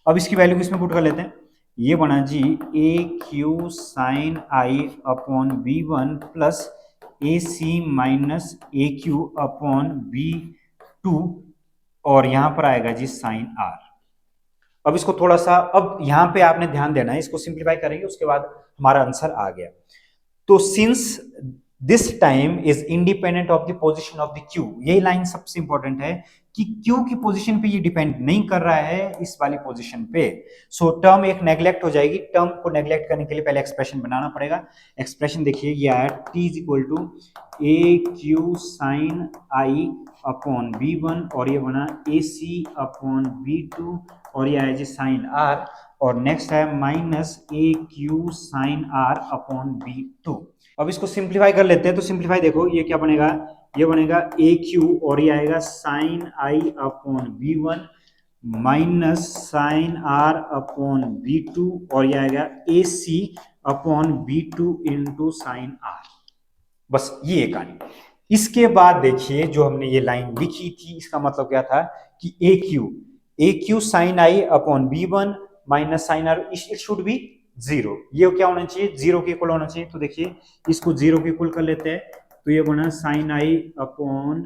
अब इसकी वैल्यू किसमें पुट कर लेते हैं, ये बना जी A Q sine I upon B one plus A C minus A Q upon B two, और यहां पर आएगा जी साइन आर। अब इसको थोड़ा सा, अब यहां पे आपने ध्यान देना है, इसको सिंप्लीफाई करेंगे उसके बाद हमारा आंसर आ गया। तो since this time is independent of the position of the Q, यही लाइन सबसे इंपॉर्टेंट है कि क्यू की पोजीशन पे ये डिपेंड नहीं कर रहा है इस वाली पोजीशन पे। सो टर्म एक नेग्लेक्ट हो जाएगी, टर्म को नेग्लेक्ट करने के लिए पहले एक्सप्रेशन बनाना पड़ेगा। एक्सप्रेशन देखिए ये आया T is equal to A Q sine I upon B one, और ये बना A C upon B two, और ये आया जी साइन आर, और नेक्स्ट है minus A Q sine R upon B two. अब इसको सिंप्लीफाई कर लेते हैं, तो सिंप्लीफाई देखो ये क्या बनेगा, ये बनेगा ए क्यू और ये आएगा sine I upon B one minus sine R upon B two, और ये आएगा A C upon B two into sine R. बस ये एक आनी। इसके बाद देखिए जो हमने ये लाइन लिखी थी इसका मतलब क्या था कि A Q sine I upon B one minus sine R, it should be zero. ये क्या होना चाहिए, जीरो के इक्वल होना चाहिए। तो देखिए इसको जीरो के इक्वल कर लेते हैं, तो ये बना sine I upon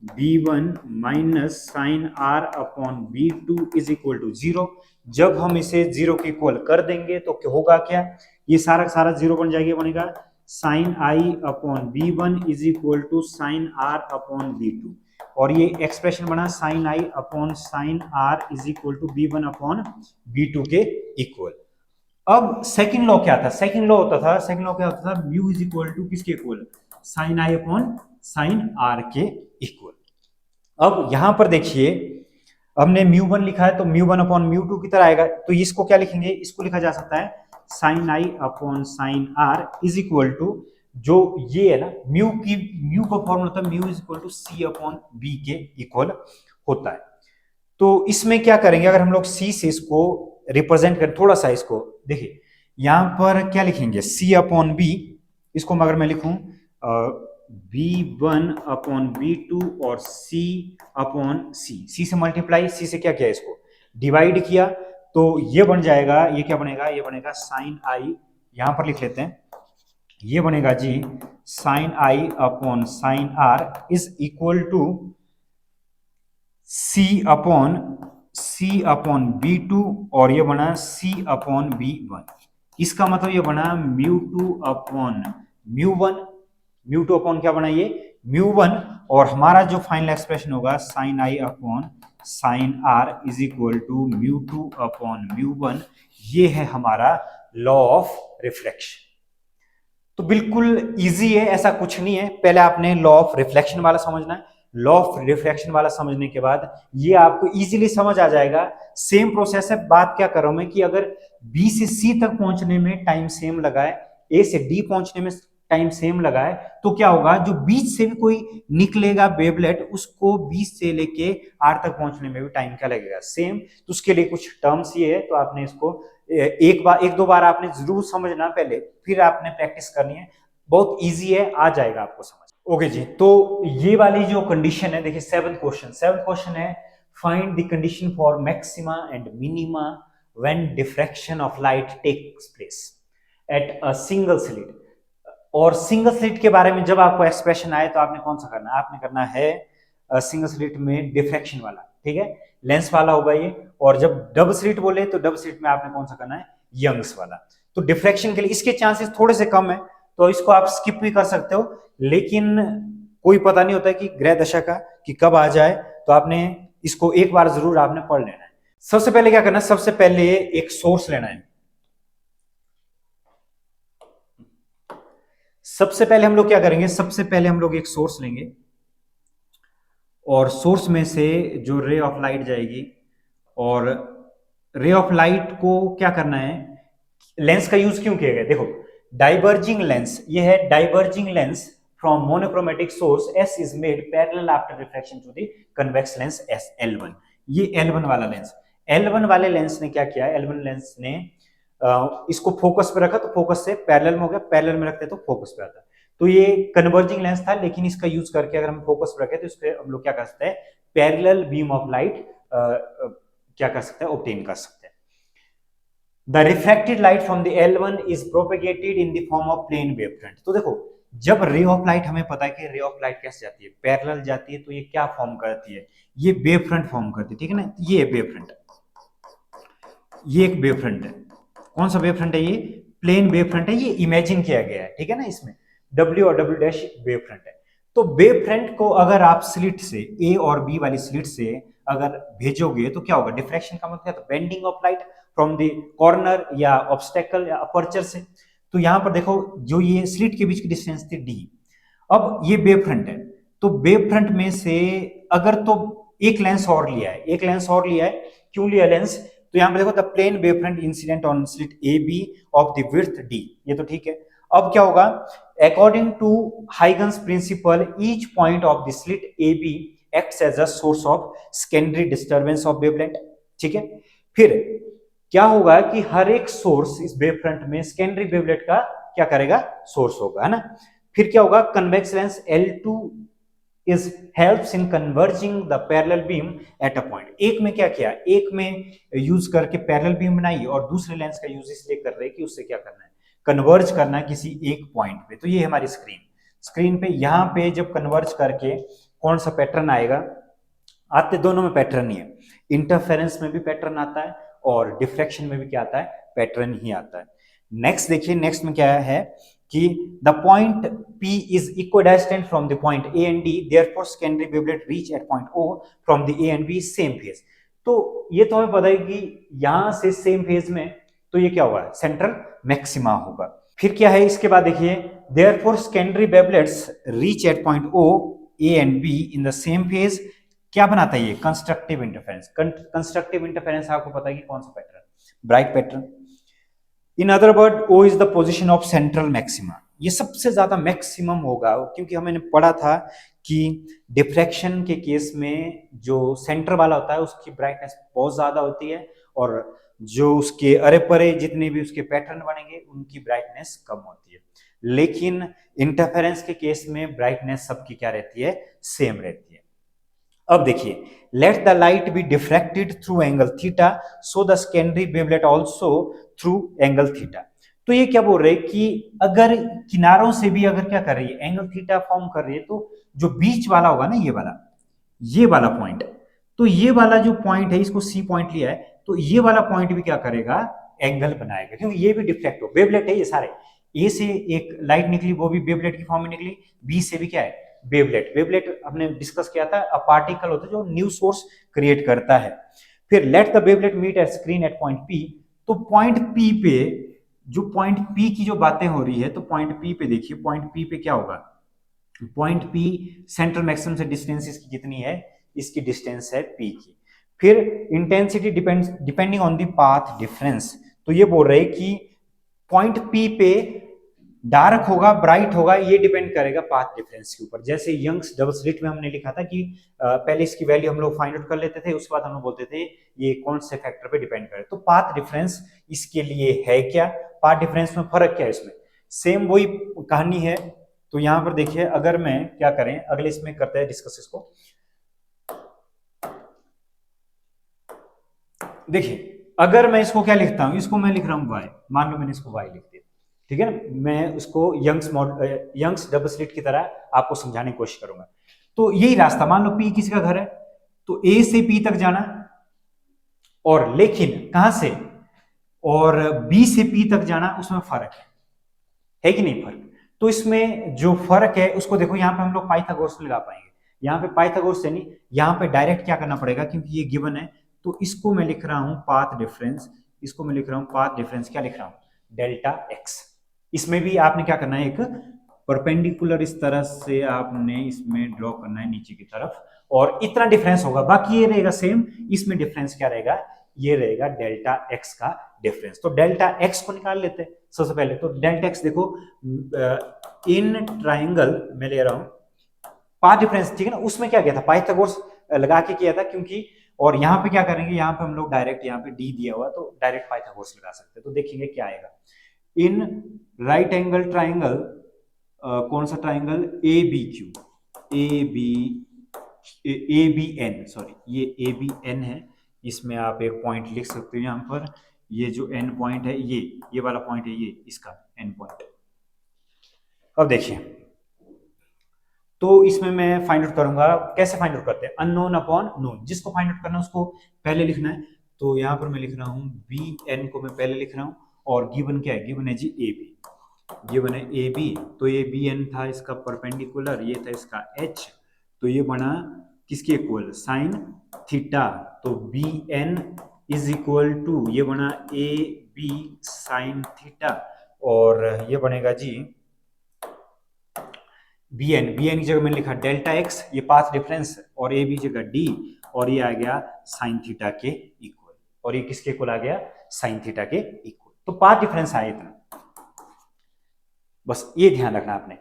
B one minus sine R upon B two is equal to zero. जब हम इसे जीरो के इक्वल कर देंगे तो होगा क्या, ये सारा का सारा जीरो बन जाएगा, बनेगा sine I upon B one is equal to sine R upon B two, और ये एक्सप्रेशन बना sine I upon sine R is equal to B one upon B two के इक्वल। अब सेकंड लॉ क्या था, सेकंड लॉ क्या होता था, म्यू इज इक्वल टू किसके equal, sine I upon sine R के इक्वल। अब यहां पर देखिए हमने म्यू वन लिखा है, तो mu one upon mu two की तरह आएगा, तो इसको क्या लिखेंगे, इसको लिखा जा सकता है sine I upon sine R is equal to, जो ये है ना म्यू का फॉर्मूला था mu is equal to C upon B के इक्वल होता है। तो इसमें क्या करेंगे, अगर हम लोग सी से इसको रिप्रेजेंट करें, थोड़ा सा इसको देखिए यहां पर क्या लिखेंगे, सी अपॉन बी, इसको अगर मैं लिखूं B one upon B two और सी अपॉन सी से मल्टीप्लाई, सी से क्या किया, इसको डिवाइड किया, तो ये बन जाएगा, ये क्या बनेगा, ये बनेगा साइन आई, यहां पर लिख लेते हैं, ये बनेगा जी sine I upon sine R is equal to C upon B two, और ये बना सी अपॉन बी वन। इसका मतलब ये बना mu two upon mu one, mu two upon क्या बना, ये म्यू वन, और हमारा जो फाइनल एक्सप्रेशन होगा sine I upon sine R is equal to mu two upon mu one. ये है हमारा लॉ ऑफ रिफ्लेक्शन। तो बिल्कुल इजी है, ऐसा कुछ नहीं है। पहले आपने लॉ ऑफ रिफ्लेक्शन वाला समझना है, लॉ ऑफ रिफ्लेक्शन वाला समझने के बाद ये आपको इजीली समझ आ जाएगा। सेम प्रोसेस है, बात क्या कर रहा हूं मैं कि अगर बी से सी तक पहुंचने में टाइम सेम लगा है, ए से डी पहुंचने में टाइम सेम लगा है, तो क्या होगा, जो बीच से भी कोई निकलेगा वेवलेट, उसको बीच से लेके आर तक पहुंचने में भी टाइम क्या लगेगा, सेम। तो उसके लिए कुछ टर्म्स ये है, तो आपने इसको एक दो बार आपने जरूर समझना पहले, फिर आपने प्रैक्टिस करनी है। बहुत इजी है, आ जाएगा आपको समझ। ओके जी, तो ये वाली जो कंडीशन है, देखिए सेवंथ क्वेश्चन है, find the condition for maxima and minima when diffraction of light takes place at a single slit. और सिंगल स्लिट के बारे में जब आपको एक्सप्रेशन आए तो आपने कौन सा करना है, आपने करना है सिंगल स्लिट में डिफ्रैक्शन वाला, ठीक है, लेंस वाला होगा ये। और जब डबल स्लिट बोले तो डबल स्लिट में आपने कौन सा करना है, यंग्स वाला। तो डिफ्रैक्शन के लिए इसके चांसेस थोड़े से कम है, तो इसको आप स्किप भी कर सकते हो, लेकिन कोई पता नहीं होता कि ग्रह दशा का कि कब आ जाए, तो आपने इसको एक बार जरूर आपने पढ़ लेना है। सबसे पहले क्या करना है, सबसे पहले एक सोर्स लेना है। सबसे पहले हम लोग क्या करेंगे, सबसे पहले हम लोग एक सोर्स लेंगे और सोर्स में से जो रे ऑफ लाइट जाएगी, और रे ऑफ लाइट को क्या करना है, लेंस का यूज क्यों किया गया, देखो डाइवर्जिंग लेंस, ये है diverging lens from monochromatic source S is made parallel after reflection to the convex lens S L1। ये L1 वाला लेंस, L1 वाले लेंस ने क्या किया, L1 लेंस ने इसको फोकस पे रखा तो फोकस से पैरेलल में हो गया, पैरेलल में रखते तो फोकस पे आता। तो ये कन्वर्जिंग लेंस था, लेकिन इसका यूज करके अगर हम फोकस पे रखें तो इसके हम लोग क्या कर सकते हैं, पैरेलल बीम ऑफ लाइट क्या कर सकते हैं, ऑब्टेन कर सकते हैं। The refracted light from the L1 is propagated in the form of plane wavefront। तो देखो जब रे ऑफ लाइट, हमें पता है कि रे ऑफ लाइट कैसे जाती है, पैरेलल जाती है, तो ये क्या फॉर्म करती है, ये वेव फ्रंट फॉर्म करती है, ठीक है ना, ये वेव फ्रंट, ये एक वेव फ्रंट है। कौन सा वेव फ्रंट है, ये प्लेन वेव फ्रंट है, ये इमेजिन किया गया है, ठीक है ना, इसमें W और W डैश वेव फ्रंट है। तो वेव फ्रंट को अगर आप स्लिट से, A और B वाली स्लिट से अगर भेजोगे तो क्या होगा, डिफ्रैक्शन का मतलब क्या, तो bending of light from the corner या ऑब्स्टेकल या अपर्चर से। तो यहां पर देखो जो ये स्लिट के बीच की डिस्टेंस थी D, अब ये वेव फ्रंट है, तो वेव फ्रंट में से अगर तो एक लेंस और लिया है, एक लेंस और लिया है, क्यों लिया लेंस, तो यहां पर देखो the plane wave front incident on slit AB of the width D, ये तो ठीक है। अब क्या होगा, according to Huygens principle each point of the slit AB acts as a source of secondary disturbance of wavelength, ठीक है। फिर क्या होगा कि हर एक सोर्स इस वेव फ्रंट में सेकेंडरी वेवलेट का क्या करेगा, सोर्स होगा, है ना। फिर क्या होगा, convex lens L2 is helps in converging the parallel beam at a point। एक में क्या किया, एक में यूज करके पैरेलल बीम बनाई और दूसरे लेंस का यूज इसलिए कर रहे हैं कि उससे क्या करना है, कन्वर्ज करना है किसी एक पॉइंट पे। तो ये हमारी स्क्रीन पे, यहाँ पे जब कन्वर्ज करके कौन सा पैटर्न आएगा, आते दोनों में पैटर्न ही है, इंटरफेरेंस में भी पैटर्न आता है और डिफ्रैक्शन में भी क्या आता है, पैटर्न ही आता है। नेक्स्ट देखिए, नेक्स्ट में क्या है कि the point P is equidistant from the point A and D, therefore secondary wavelet reach at point O from the A and B same phase। तो ये तो हमें पता है कि यहां से सेम फेज में, तो ये क्या होगा, सेंट्रल मैक्सिमा होगा। फिर क्या है इसके बाद देखिए, therefore secondary wavelets reach at point O, A and B in the same phase, क्या बनाता है ये, कंस्ट्रक्टिव इंटरफेरेंस। कंस्ट्रक्टिव इंटरफेरेंस आपको पता है कि कौन सा pattern, bright pattern. In other word O is the position of central maxima, ये सबसे ज्यादा मैक्सिमम होगा, क्योंकि हमने पढ़ा था कि डिफ्रैक्शन के केस में जो सेंटर वाला होता है उसकी ब्राइटनेस बहुत ज्यादा होती है, और जो उसके अरे परे जितने भी उसके पैटर्न बनेंगे उनकी ब्राइटनेस कम होती है। लेकिन इंटरफेरेंस के केस में ब्राइटनेस सबकी क्या रहती है, सेम रहती है। अब देखिए, let the light be diffracted through angle theta so the secondary wavelet also through angle theta. तो ये क्या बोल रहे हैं कि अगर किनारों से भी अगर क्या कर रही है, एंगल थीटा फॉर्म कर रही है, तो जो बीच वाला होगा ना, ये वाला पॉइंट, तो ये वाला जो पॉइंट है, इसको C पॉइंट लिया है, तो ये वाला पॉइंट भी क्या करेगा, एंगल बनाएगा, क्योंकि ये भी डिफ्लेक्ट हो, वेवलेट है ये सारे। ए से एक लाइट निकली, वो भी वेवलेट की फॉर्म में निकली, बी से भी क्या है, वेवलेट। वेवलेट हमने डिस्कस किया था, अ पार्टिकल होता है जो न्यू सोर्स क्रिएट करता है। फिर let the wavelet meet at screen at point P, तो पॉइंट P पे, जो पॉइंट P की जो बातें हो रही है, तो पॉइंट P पे देखिए, पॉइंट P पे क्या होगा, पॉइंट P सेंट्रल मैक्सिमम से डिस्टेंस इसकी कितनी है, इसकी डिस्टेंस है P की। फिर intensity depending on the path difference, तो ये बोल रहे कि पॉइंट P पे डार्क होगा ब्राइट होगा, ये डिपेंड करेगा पाथ डिफरेंस के ऊपर। जैसे यंग्स डबल स्लिट में हमने लिखा था कि पहले इसकी वैल्यू हम लोग फाइंड आउट कर लेते थे, उसके बाद हम लोग बोलते थे ये कौन से फैक्टर पे डिपेंड करे। तो पाथ डिफरेंस इसके लिए है क्या, पाथ डिफरेंस में फर्क क्या है, इसमें सेम वही कहानी है। तो यहां पर देखिए, अगर मैं क्या करें, अगले इसमें करते हैं डिस्कस इसको। देखिए, अगर मैं इसको क्या लिखता हूं, इसको मैं लिख रहा हूं y, मान लो मैंने इसको y लिख दिया, ठीक है ना, मैं उसको यंग्स डबल स्लिट की तरह आपको समझाने की कोशिश करूंगा। तो यही रास्ता, मान लो P किसी का घर है, तो A से P तक जाना, और लेकिन कहां से, और बी से पी तक जाना, उसमें फर्क है कि नहीं फर्क? तो इसमें जो फर्क है उसको देखो, यहाँ पे हम लोग पाइथागोरस लगा पाएंगे, यहाँ पे पाइथागोरस से नहीं, यहाँ पे डायरेक्ट क्या करना पड़ेगा, क्योंकि ये गिवन है। तो इसको मैं लिख रहा हूं पाथ डिफरेंस, इसको मैं लिख रहा हूं पाथ डिफरेंस, क्या लिख रहा हूं, डेल्टा एक्स। इसमें भी आपने क्या करना है, एक परपेंडिकुलर इस तरह से आपने इसमें ड्रॉ करना है नीचे की तरफ, और इतना डिफरेंस होगा, बाकी ये रहेगा सेम। इसमें डिफरेंस क्या रहेगा, ये रहेगा डेल्टा एक्स का डिफरेंस। तो डेल्टा एक्स को निकाल लेते हैं सबसे पहले। तो डेल्टा एक्स देखो, इन ट्राइंगल में ले रहा हूं पाथ डिफरेंस, ठीक है ना, उसमें क्या किया था, पाइथागोरस लगा के किया था, क्योंकि और यहाँ पे क्या करेंगे, यहाँ पे हम लोग डायरेक्ट, यहाँ पे डी दिया हुआ तो डायरेक्ट पाइथागोरस लगा सकते हैं। तो देखेंगे क्या आएगा, इन राइट एंगल ट्राइंगल, कौन सा triangle, A B Q, A B N, sorry ये ए बी एन है, इसमें आप एक पॉइंट लिख सकते हो यहाँ पर, ये जो एन पॉइंट है, ये वाला पॉइंट है, ये इसका एन पॉइंट। अब देखिए, तो इसमें मैं फाइंड आउट करूंगा, कैसे फाइंड आउट करते हैं, अननोन अपॉन नोन, जिसको फाइंड आउट करना है उसको पहले लिखना है। तो यहाँ पर मैं लिख रहा हूँ बी एन को मैं पहले लिख रहा हूँ, और गिवन क्या है, गिवन है जी ए बी, गिवन है ए बी। तो ये बी एन था इसका परपेंडिकुलर, ये था इसका एच, तो ये बना किसके इक्वल, साइन थीटा। तो B N is equal to, ये बना ए बी साइन थीटा, और ये बनेगा जी बी एन की जगह मैंने लिखा डेल्टा एक्स, ये पाथ डिफरेंस, और ए बी जगह डी, और ये आ गया साइन थीटा के इक्वल, और ये किसके इक्वल आ गया, साइन थीटा के इक्वल। तो पाथ डिफरेंस आया इतना, बस ये ध्यान रखना आपने।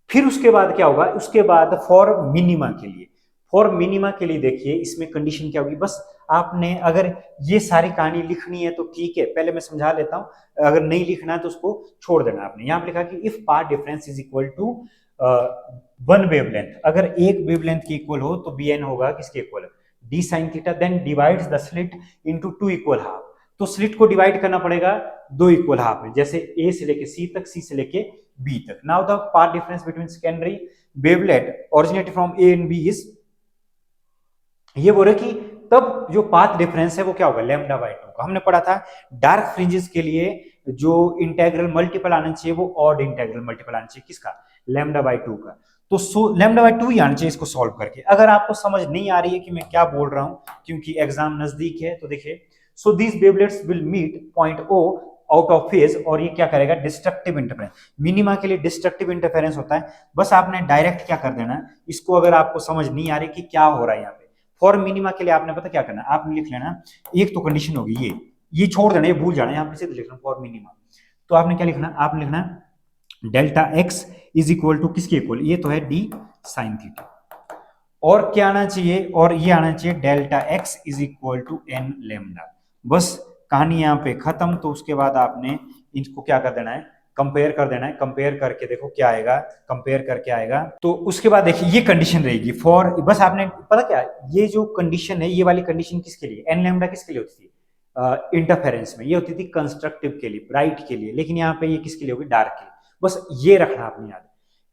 फिर उसके बाद क्या होगा, उसके बाद फॉर मिनिमा के लिए, फॉर मिनिमा के लिए देखिए इसमें कंडीशन क्या होगी, बस आपने अगर ये सारी कहानी लिखनी है तो ठीक है, पहले मैं समझा लेता हूं, अगर नहीं लिखना है तो उसको छोड़ देना। आपने यहां पर लिखा कि if path difference is equal to one wavelength, अगर एक वेवलेंथ के इक्वल हो तो बी एन होगा किसके equal, D sine theta, then divides the slit into two equal half. तो स्लिट को डिवाइड करना पड़ेगा दो इक्वल हाफ में, जैसे ए से लेके सी तक, सी से लेके बी तक। Now the path difference between secondary wavelet originated from A and B is, ये बोल रहे कि तब जो पाथ डिफरेंस है वो क्या होगा, लैम्डा बाय 2 का। हमने पढ़ा था डार्क फ्रिंजेस के लिए जो इंटेग्रल मल्टीपल आना चाहिए वो ऑड इंटेग्रल मल्टीपल आना चाहिए, किसका, लैम्डा बाय 2 का। तो लैम्डा बाय 2 ही आना चाहिए इसको सॉल्व करके। अगर आपको समझ नहीं आ रही है कि मैं क्या बोल रहा हूं क्योंकि एग्जाम नजदीक है, तो देखिए, so these wavelets will meet point O out of phase, और ये क्या करेगा, डिस्ट्रक्टिव इंटरफेरेंस। मिनिमा के लिए डिस्ट्रक्टिव इंटरफेरेंस होता है। बस आपने डायरेक्ट क्या कर देना, इसको अगर आपको समझ नहीं आ रही कि क्या हो रहा है यहाँ पे, फॉर मिनिमा के लिए आपने पता क्या करना, आपने लिख लेना, एक तो कंडीशन होगी ये छोड़ देना, ये भूल जाना, यहाँ पे सीधे लिखना फॉर मिनिमा। तो आपने क्या लिखना, आपने लिखना delta x is equal to किसके इक्वल, ये तो है डी साइन थीटा, और क्या आना चाहिए, और ये आना चाहिए delta x is equal to N lambda. बस कहानी यहाँ पे खत्म। तो उसके बाद आपने इनको क्या कर देना है, कंपेयर कर देना है, कंपेयर करके देखो क्या आएगा, कंपेयर करके आएगा। तो उसके बाद देखिए ये कंडीशन रहेगी फॉर, बस आपने पता क्या, ये जो कंडीशन है, ये वाली कंडीशन किसके लिए, एन लैम्डा किसके लिए होती थी, इंटरफेरेंस में, ये होती थी कंस्ट्रक्टिव के लिए, ब्राइट के लिए, लेकिन यहाँ पे ये किसके लिए होगी, डार्क के लिए। बस ये रखना आपने याद,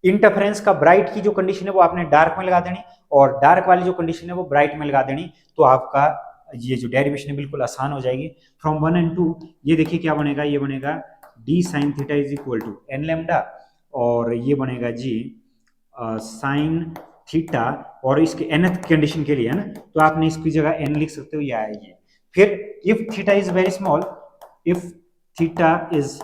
इंटरफेरेंस का ब्राइट की जो कंडीशन है वो आपने डार्क में लगा देनी, और डार्क वाली जो कंडीशन है वो ब्राइट में लगा देनी। तो आपका ये जो डेरिवेशन है बिल्कुल आसान हो जाएगी। फ्रॉम 1 and 2 ये देखिए क्या बनेगा, ये बनेगा D sine theta is equal to N lambda, और ये बनेगा जी साइन थीटा, और इसके nth कंडीशन के लिए है ना, तो आपने इसकी जगह n लिख सकते हो, ये आएगी। फिर if theta is very small, if theta is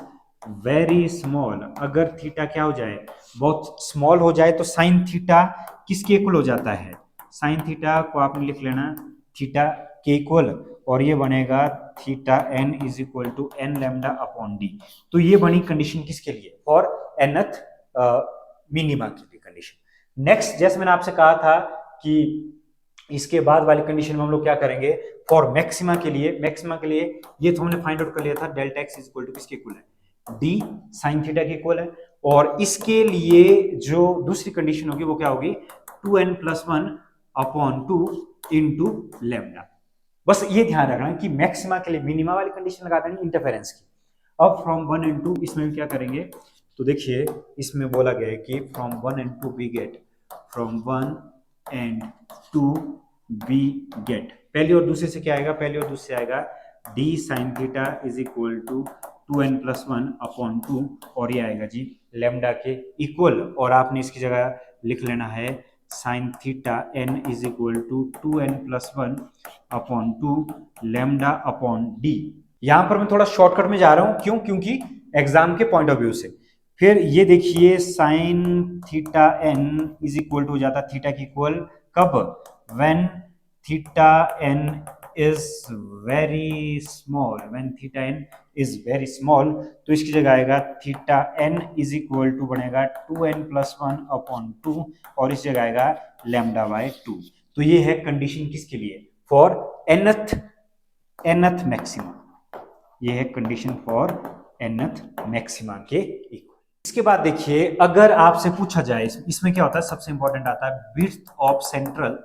very small, अगर थीटा क्या हो जाए, बहुत स्मॉल हो जाए, तो साइन थीटा किसके इक्वल हो जाता है, साइन थीटा को आपने लिख लेना थीटा के इक्वल, और ये बनेगा theta N is equal to N lambda upon D. तो ये बनी कंडीशन किसके लिए, फॉर nth मिनिमा के लिए कंडीशन। नेक्स्ट, जैसे मैंने आपसे कहा था कि इसके बाद वाली कंडीशन में हम लोग क्या करेंगे, फॉर मैक्सिमा के लिए, मैक्सिमा के लिए ये तो हमने फाइंड आउट कर लिया था, delta x is equal to किसके इक्वल है, डी साइन थीटा के इक्वल है। और इसके लिए जो दूसरी कंडीशन होगी वो क्या होगी, 2n+1 अपॉन 2 इंटू लेमडा। बस ये ध्यान रखना कि मैक्सिमा के लिए मिनिमा वाली कंडीशन लगा देनी इंटरफेरेंस की। अब फ्रॉम 1 and 2 इसमें क्या करेंगे, तो देखिए इसमें बोला गया है कि from 1 and 2 we get, from 1 and 2 we get, पहली और दूसरे से क्या आएगा, पहली और दूसरे आएगा D sine theta is equal to 2n+1/2 और ये आएगा जी लेमडा के इक्वल, और आपने इसकी जगह लिख लेना है sine theta n is equal to 2n+1/2 lambda upon D. यहां पर मैं थोड़ा शॉर्टकट में जा रहा हूं, क्यों? क्योंकि एग्जाम के पॉइंट ऑफ व्यू से। फिर ये देखिए sine theta n is equal to हो जाता थीटा की इक्वल कब? When theta n is very small, when theta n is very small, तो इसकी जगह आएगा theta n is equal to बनेगा 2n+1/2 और इस जगह आएगा λ/2। तो ये है कंडीशन किसके लिए? For nth maxima. ये है कंडीशन फॉर nth मैक्सिमा के इक्वल। इसके बाद देखिए अगर आपसे पूछा जाए, इसमें क्या होता है, सबसे इंपॉर्टेंट आता है width of central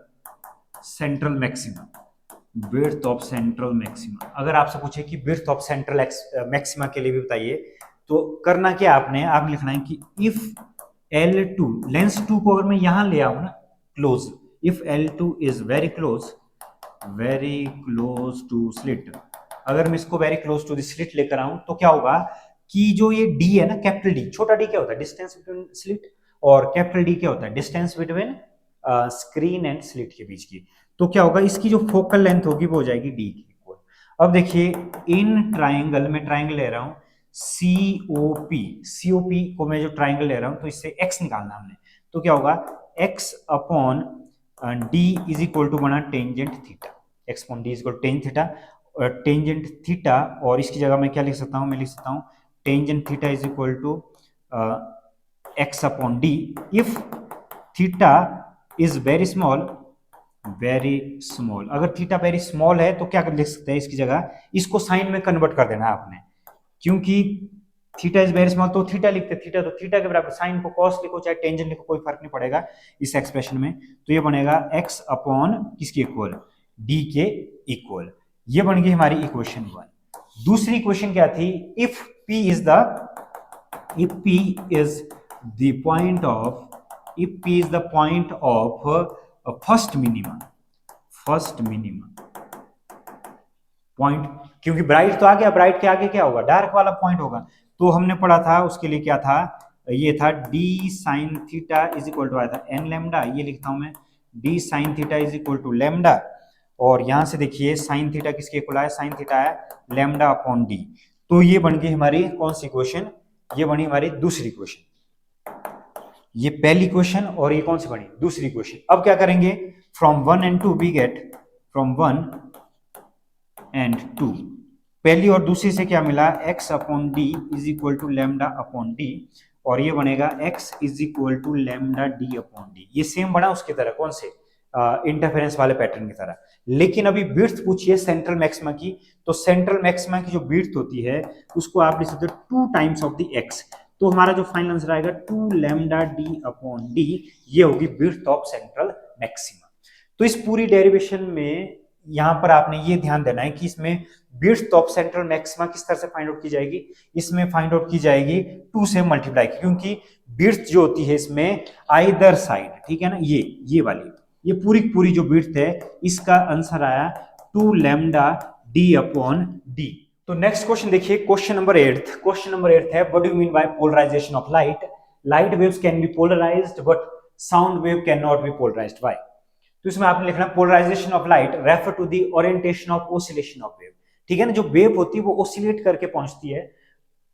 maxima. Width of central maxima, अगर आपसे पूछे कि विड्थ ऑफ सेंट्रल मैक्सिमा के लिए भी बताइए, तो करना क्या आपने लिखना है कि इफ L2 लेंस 2 को अगर मैं यहां ले आऊं ना close, if L2 is very close to slit, अगर मैं इसको very close to the slit लेकर आऊं तो क्या होगा कि जो ये D है ना, कैपिटल D, छोटा d क्या होता है? डिस्टेंस बिटवीन स्लिट, और कैपिटल D क्या होता है? Distance between screen and slit के बीच की। तो क्या होगा, इसकी जो फोकल लेंथ होगी वो हो जाएगी D की इक्वल। अब देखिए इन ट्राइंगल, मैं ट्राइंगल ले रहा हूं COP को मैं जो ट्राइंगल ले रहा हूं तो इससे x निकालना हमने, तो क्या होगा x upon d is equal to बना tangent theta, x upon d is equal tangent theta, tangent theta, और इसकी जगह मैं क्या लिख सकता हूं? मैं लिख सकता हूं tangent theta is equal to x upon d if theta is very small, अगर थीटा वेरी स्मॉल है तो क्या लिख सकते हैं इसकी जगह, इसको साइन में कन्वर्ट कर देना है आपने, क्योंकि थीटा इज वेरी स्मॉल तो थीटा लिखते, थीटा तो थीटा के बराबर, साइन को कॉस लिखो चाहे टेंजेंट लिखो कोई फर्क नहीं पड़ेगा इस एक्सप्रेशन में। तो ये बनेगा x अपॉन किसके इक्वल? d के इक्वल। ये बन गई हमारी इक्वेशन 1। दूसरी इक्वेशन क्या थी? If p is the point of first minimum point, क्योंकि ब्राइट तो आ गया, ब्राइट के आगे क्या होगा? डार्क वाला पॉइंट होगा। तो हमने पढ़ा था उसके लिए क्या था, ये था d sine theta is equal to आया था n लैम्डा, ये लिखता हूं मैं d sine theta is equal to lambda, और यहां से देखिए साइन थीटा किसके इक्वल आया? साइन थीटा आया लैम्डा अपॉन d। तो ये बन गई हमारी कौन सी इक्वेशन? ये बनी हमारी दूसरी इक्वेशन। ये पहली इक्वेशन और ये कौन सी बनी? दूसरी इक्वेशन। अब क्या करेंगे? From 1 and 2 we get, from 1 and 2 पहली और दूसरी से क्या मिला? x upon D is equal to lambda upon D, और ये बनेगा x is equal to lambda D upon D. ये सेम बना उसकी तरह, कौन से? इंटरफेरेंस वाले पैटर्न की तरह। लेकिन अभी विड्थ पूछिए सेंट्रल मैक्सिमा की, तो सेंट्रल मैक्सिमा की जो विड्थ होती है उसको आप लिख सकते हो 2 टाइम्स ऑफ द x। तो हमारा जो फाइनल आंसर आएगा 2 लैम्डा डी अपॉन डी, ये होगी विड्थ ऑफ सेंट्रल मैक्सिमा। तो इस पूरी डेरिवेशन में यहां पर आपने ये ध्यान देना है कि इसमें विड्थ ऑफ सेंट्रल मैक्सिमा किस तरह से फाइंड आउट की जाएगी? इसमें फाइंड आउट की जाएगी 2 से मल्टीप्लाई, क्योंकि विड्थ जो होती है इसमें आइदर साइड, ठीक है ना, ये वाली, ये पूरी जो विड्थ है इसका आंसर आया 2 लैम्डा डी अपॉन डी। तो नेक्स्ट क्वेश्चन देखिए, क्वेश्चन नंबर 8 है what do you mean by polarization of light? Light waves can be polarized but sound wave cannot be polarized, why? तो इसमें आपने लिखना polarization of light refer to the orientation of oscillation of wave, ठीक है ना, जो wave होती है वो ओसिलेट करके पहुंचती है।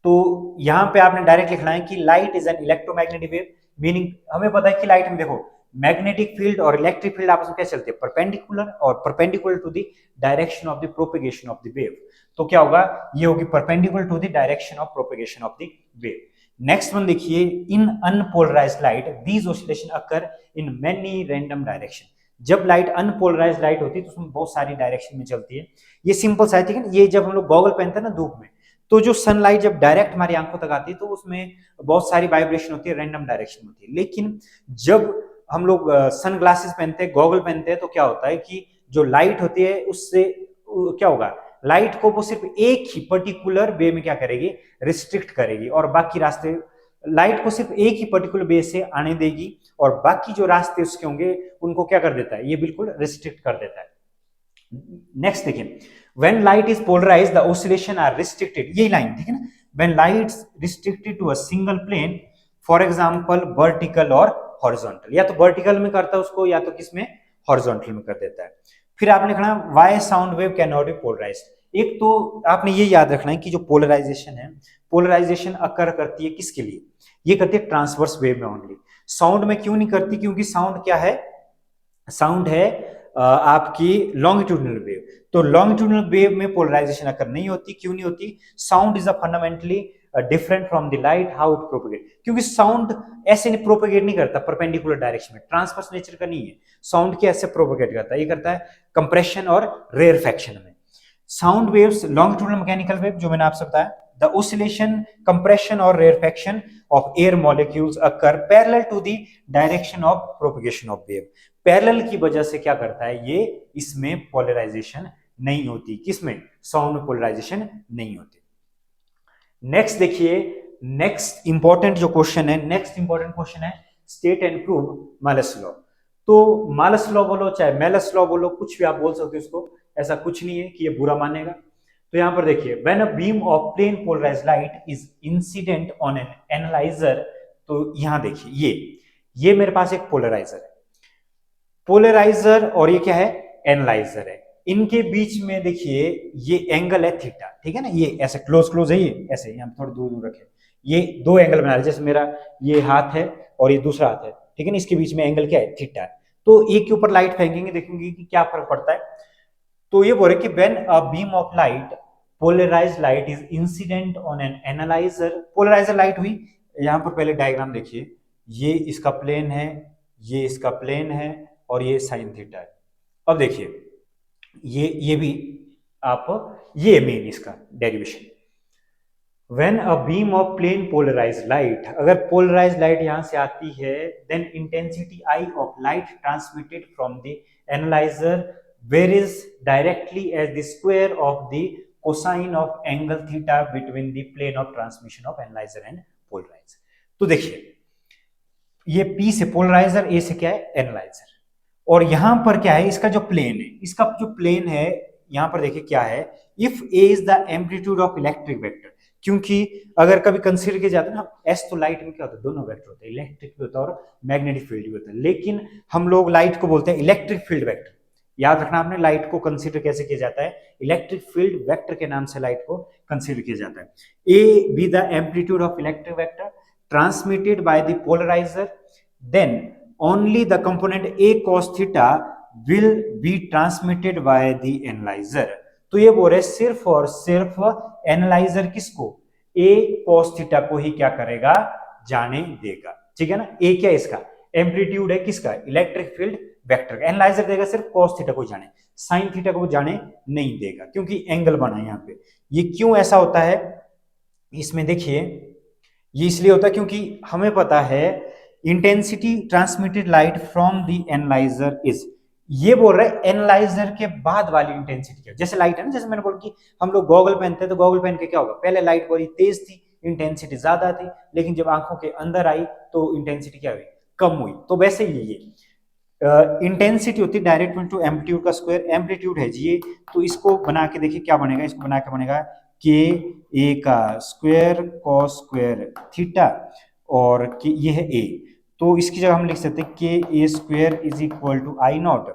तो यहां पे आपने डायरेक्ट लिखना है कि light is an electromagnetic wave, meaning हमें पता है कि लाइट में देखो मैग्नेटिक फील्ड और इलेक्ट्रिक फील्ड आपस में कैसे चलते हैं? परपेंडिकुलर, और perpendicular to the direction of the propagation of the wave. तो क्या होगा? ये होगी perpendicular to the direction of propagation of the wave. Next one देखिए, in unpolarised light these oscillation occur in many random direction. जब light unpolarised light होती है तो उसमें बहुत सारी डायरेक्शन में चलती है। ये सिंपल सा है, ठीक है। ये जब हम लोग गॉगल पहनते हैं ना धूप में, तो जो सनलाइट जब डायरेक्ट हमारी आंखों तक आती है तो उसमें बहुत सारी वाइब्रेशन होती है, रैंडम डायरेक्शन होती है। लेकिन जब हम लोग सन ग्लासेस पहनते हैं, गॉगल पहनते हैं, तो क्या होता है कि जो लाइट होती है उससे क्या होगा, लाइट को वो सिर्फ एक ही पर्टिकुलर वे में क्या करेगी, रिस्ट्रिक्ट करेगी, और बाकी रास्ते लाइट को सिर्फ एक ही पर्टिकुलर वे से आने देगी, और बाकी जो रास्ते उसके होंगे उनको क्या कर देता है, ये बिल्कुल रिस्ट्रिक्ट कर देता है। नेक्स्ट देखिए, when light is polarized the oscillation are restricted, यही लाइन ठीक है ना, when light restricted to a single plane, for example vertical और हॉरिजॉन्टल, या तो वर्टिकल में करता है उसको या तो किसमें हॉरिजॉन्टल में कर देता है। फिर आपने लिखना why sound wave cannot be polarized. एक तो आपने ये याद रखना है कि जो पोलराइजेशन है, पोलराइजेशन अकर करती है किसके लिए, ये करती है ट्रांसवर्स वेव में ओनली। साउंड में क्यों नहीं करती, क्योंकि साउंड क्या है, साउंड है आपकी लॉन्गिट्यूडनल वेव, तो लॉन्गिट्यूडनल वेव में पोलराइजेशन अकर नहीं होती। क्यों नहीं होती, sound is a fundamentally different from the light how it propagate, क्योंकि साउंड ऐसे नहीं प्रोपेगेट नहीं करता परपेंडिकुलर डायरेक्शन में, ट्रांसवर्स नेचर का नहीं है साउंड, के ऐसे प्रोपेगेट करता है, ये करता है कंप्रेशन और रेयरफैक्शन में। Sound waves longitudinal mechanical wave जो मैंने आपसे बताया, द ऑसिलेशन कंप्रेशन और rarefaction of air molecules occur parallel to the direction of propagation of wave. Parallel की वजह से क्या करता है ये, इसमें पोलराइजेशन नहीं होती, किसमें, साउंड में पोलराइजेशन नहीं होती। नेक्स्ट देखिए, नेक्स्ट इंपॉर्टेंट जो क्वेश्चन है, नेक्स्ट इंपॉर्टेंट क्वेश्चन है state and prove malleus law. तो मैलस लॉ बोलो चाहे मेलस लॉ बोलो, कुछ भी आप बोल सकते हो इसको, ऐसा कुछ नहीं है कि ये बुरा मानेगा। तो यहां पर देखिए, when a beam of plane polarised light is incident on an analyser, तो यहां देखिए ये मेरे पास एक पोलराइजर है, पोलराइजर और ये क्या है, एनालाइजर है, इनके बीच में देखिए ये एंगल है थीटा, ठीक है ना, ये ऐसे क्लोज क्लोज है, ये ऐसे यहाँ थोड़ी दूर दूर रखे, ये दो एंगल बना रहे, जैसे मेरा ये हाथ है और ये दूसरा हाथ है, ठीक है ना, इसके बीच में एंगल क्या है, थीटा है। तो एक के ऊपर लाइट फेंकेंगे, देखेंगे कि क्या फर्क पड़ता है। तो ये बोल रहे कि when a beam of light, polarised light is incident on an analyser, polariser light हुई, यहां पर पहले डायग्राम देखिए, ये इसका प्लेन है, ये इसका प्लेन है और ये साइन थीटा है। अब देखिए ये भी आप, ये मेन इसका derivation, when a beam of plane polarised light, अगर पोलराइज्ड लाइट यहां से आती है, then intensity I of light transmitted from the analyser varies directly as the square of the cosine of angle theta between the plane of transmission of analyzer and polarizer। तो देखिए ये P से polariser, A से क्या है analyser, और यहां पर क्या है, इसका जो प्लेन है, इसका जो प्लेन है यहां पर देखिए क्या है, if A is the amplitude of electric vector, क्योंकि अगर कभी कंसीडर किया जाता है ना, एस तो लाइट में क्या होता है, दोनों वेक्टर होते हैं, इलेक्ट्रिक भी होता है और मैग्नेटिक फील्ड भी होता है, लेकिन हम लोग लाइट को बोलते हैं इलेक्ट्रिक फील्ड वेक्टर। याद रखना आपने, लाइट को कंसीडर कैसे किया जाता है, इलेक्ट्रिक फील्ड वेक्टर के नाम से लाइट को कंसीडर किया जाता है। A be the amplitude of electric vector transmitted by the polariser, then only the component A cos theta will be transmitted by the analyser. तो ये बोल रहे सिर्फ और सिर्फ एनालाइजर किसको, ए cos थीटा को ही क्या करेगा, जाने देगा, ठीक है ना। ए क्या इसका एम्पलीट्यूड है, किसका, इलेक्ट्रिक फील्ड वेक्टर का, एनालाइजर देगा सिर्फ cos थीटा को जाने, साइन थीटा को जाने नहीं देगा, क्योंकि एंगल बना है यहाँ पे। ये क्यों ऐसा होता है, इसमें देखिए ये इसलिए होता है क्योंकि हमें पता है intensity transmitted light from the analyser is, ये बोल रहे हैं एनालाइजर के बाद वाली इंटेंसिटी क्या, जैसे लाइट है ना, जैसे मैंने बोला कि हम लोग गॉगल पहनते हैं, तो गॉगल पहन के क्या होगा, पहले लाइट बड़ी तेज थी, इंटेंसिटी ज्यादा थी, लेकिन जब आंखों के अंदर आई तो इंटेंसिटी क्या हुई, कम हुई। तो वैसे ही ये इंटेंसिटी होती है डायरेक्ट टू एम्पलीट्यूड का स्क्वायर, एम्पलीट्यूड है जी ये, तो इसको बना के देखिए क्या बनेगा, इसको बना के बनेगा के ए का स्क्वायर कॉस स्क्वायर थीटा, और के ये है ए, तो इसकी जगह हम लिख सकते हैं के A square is equal to I naught,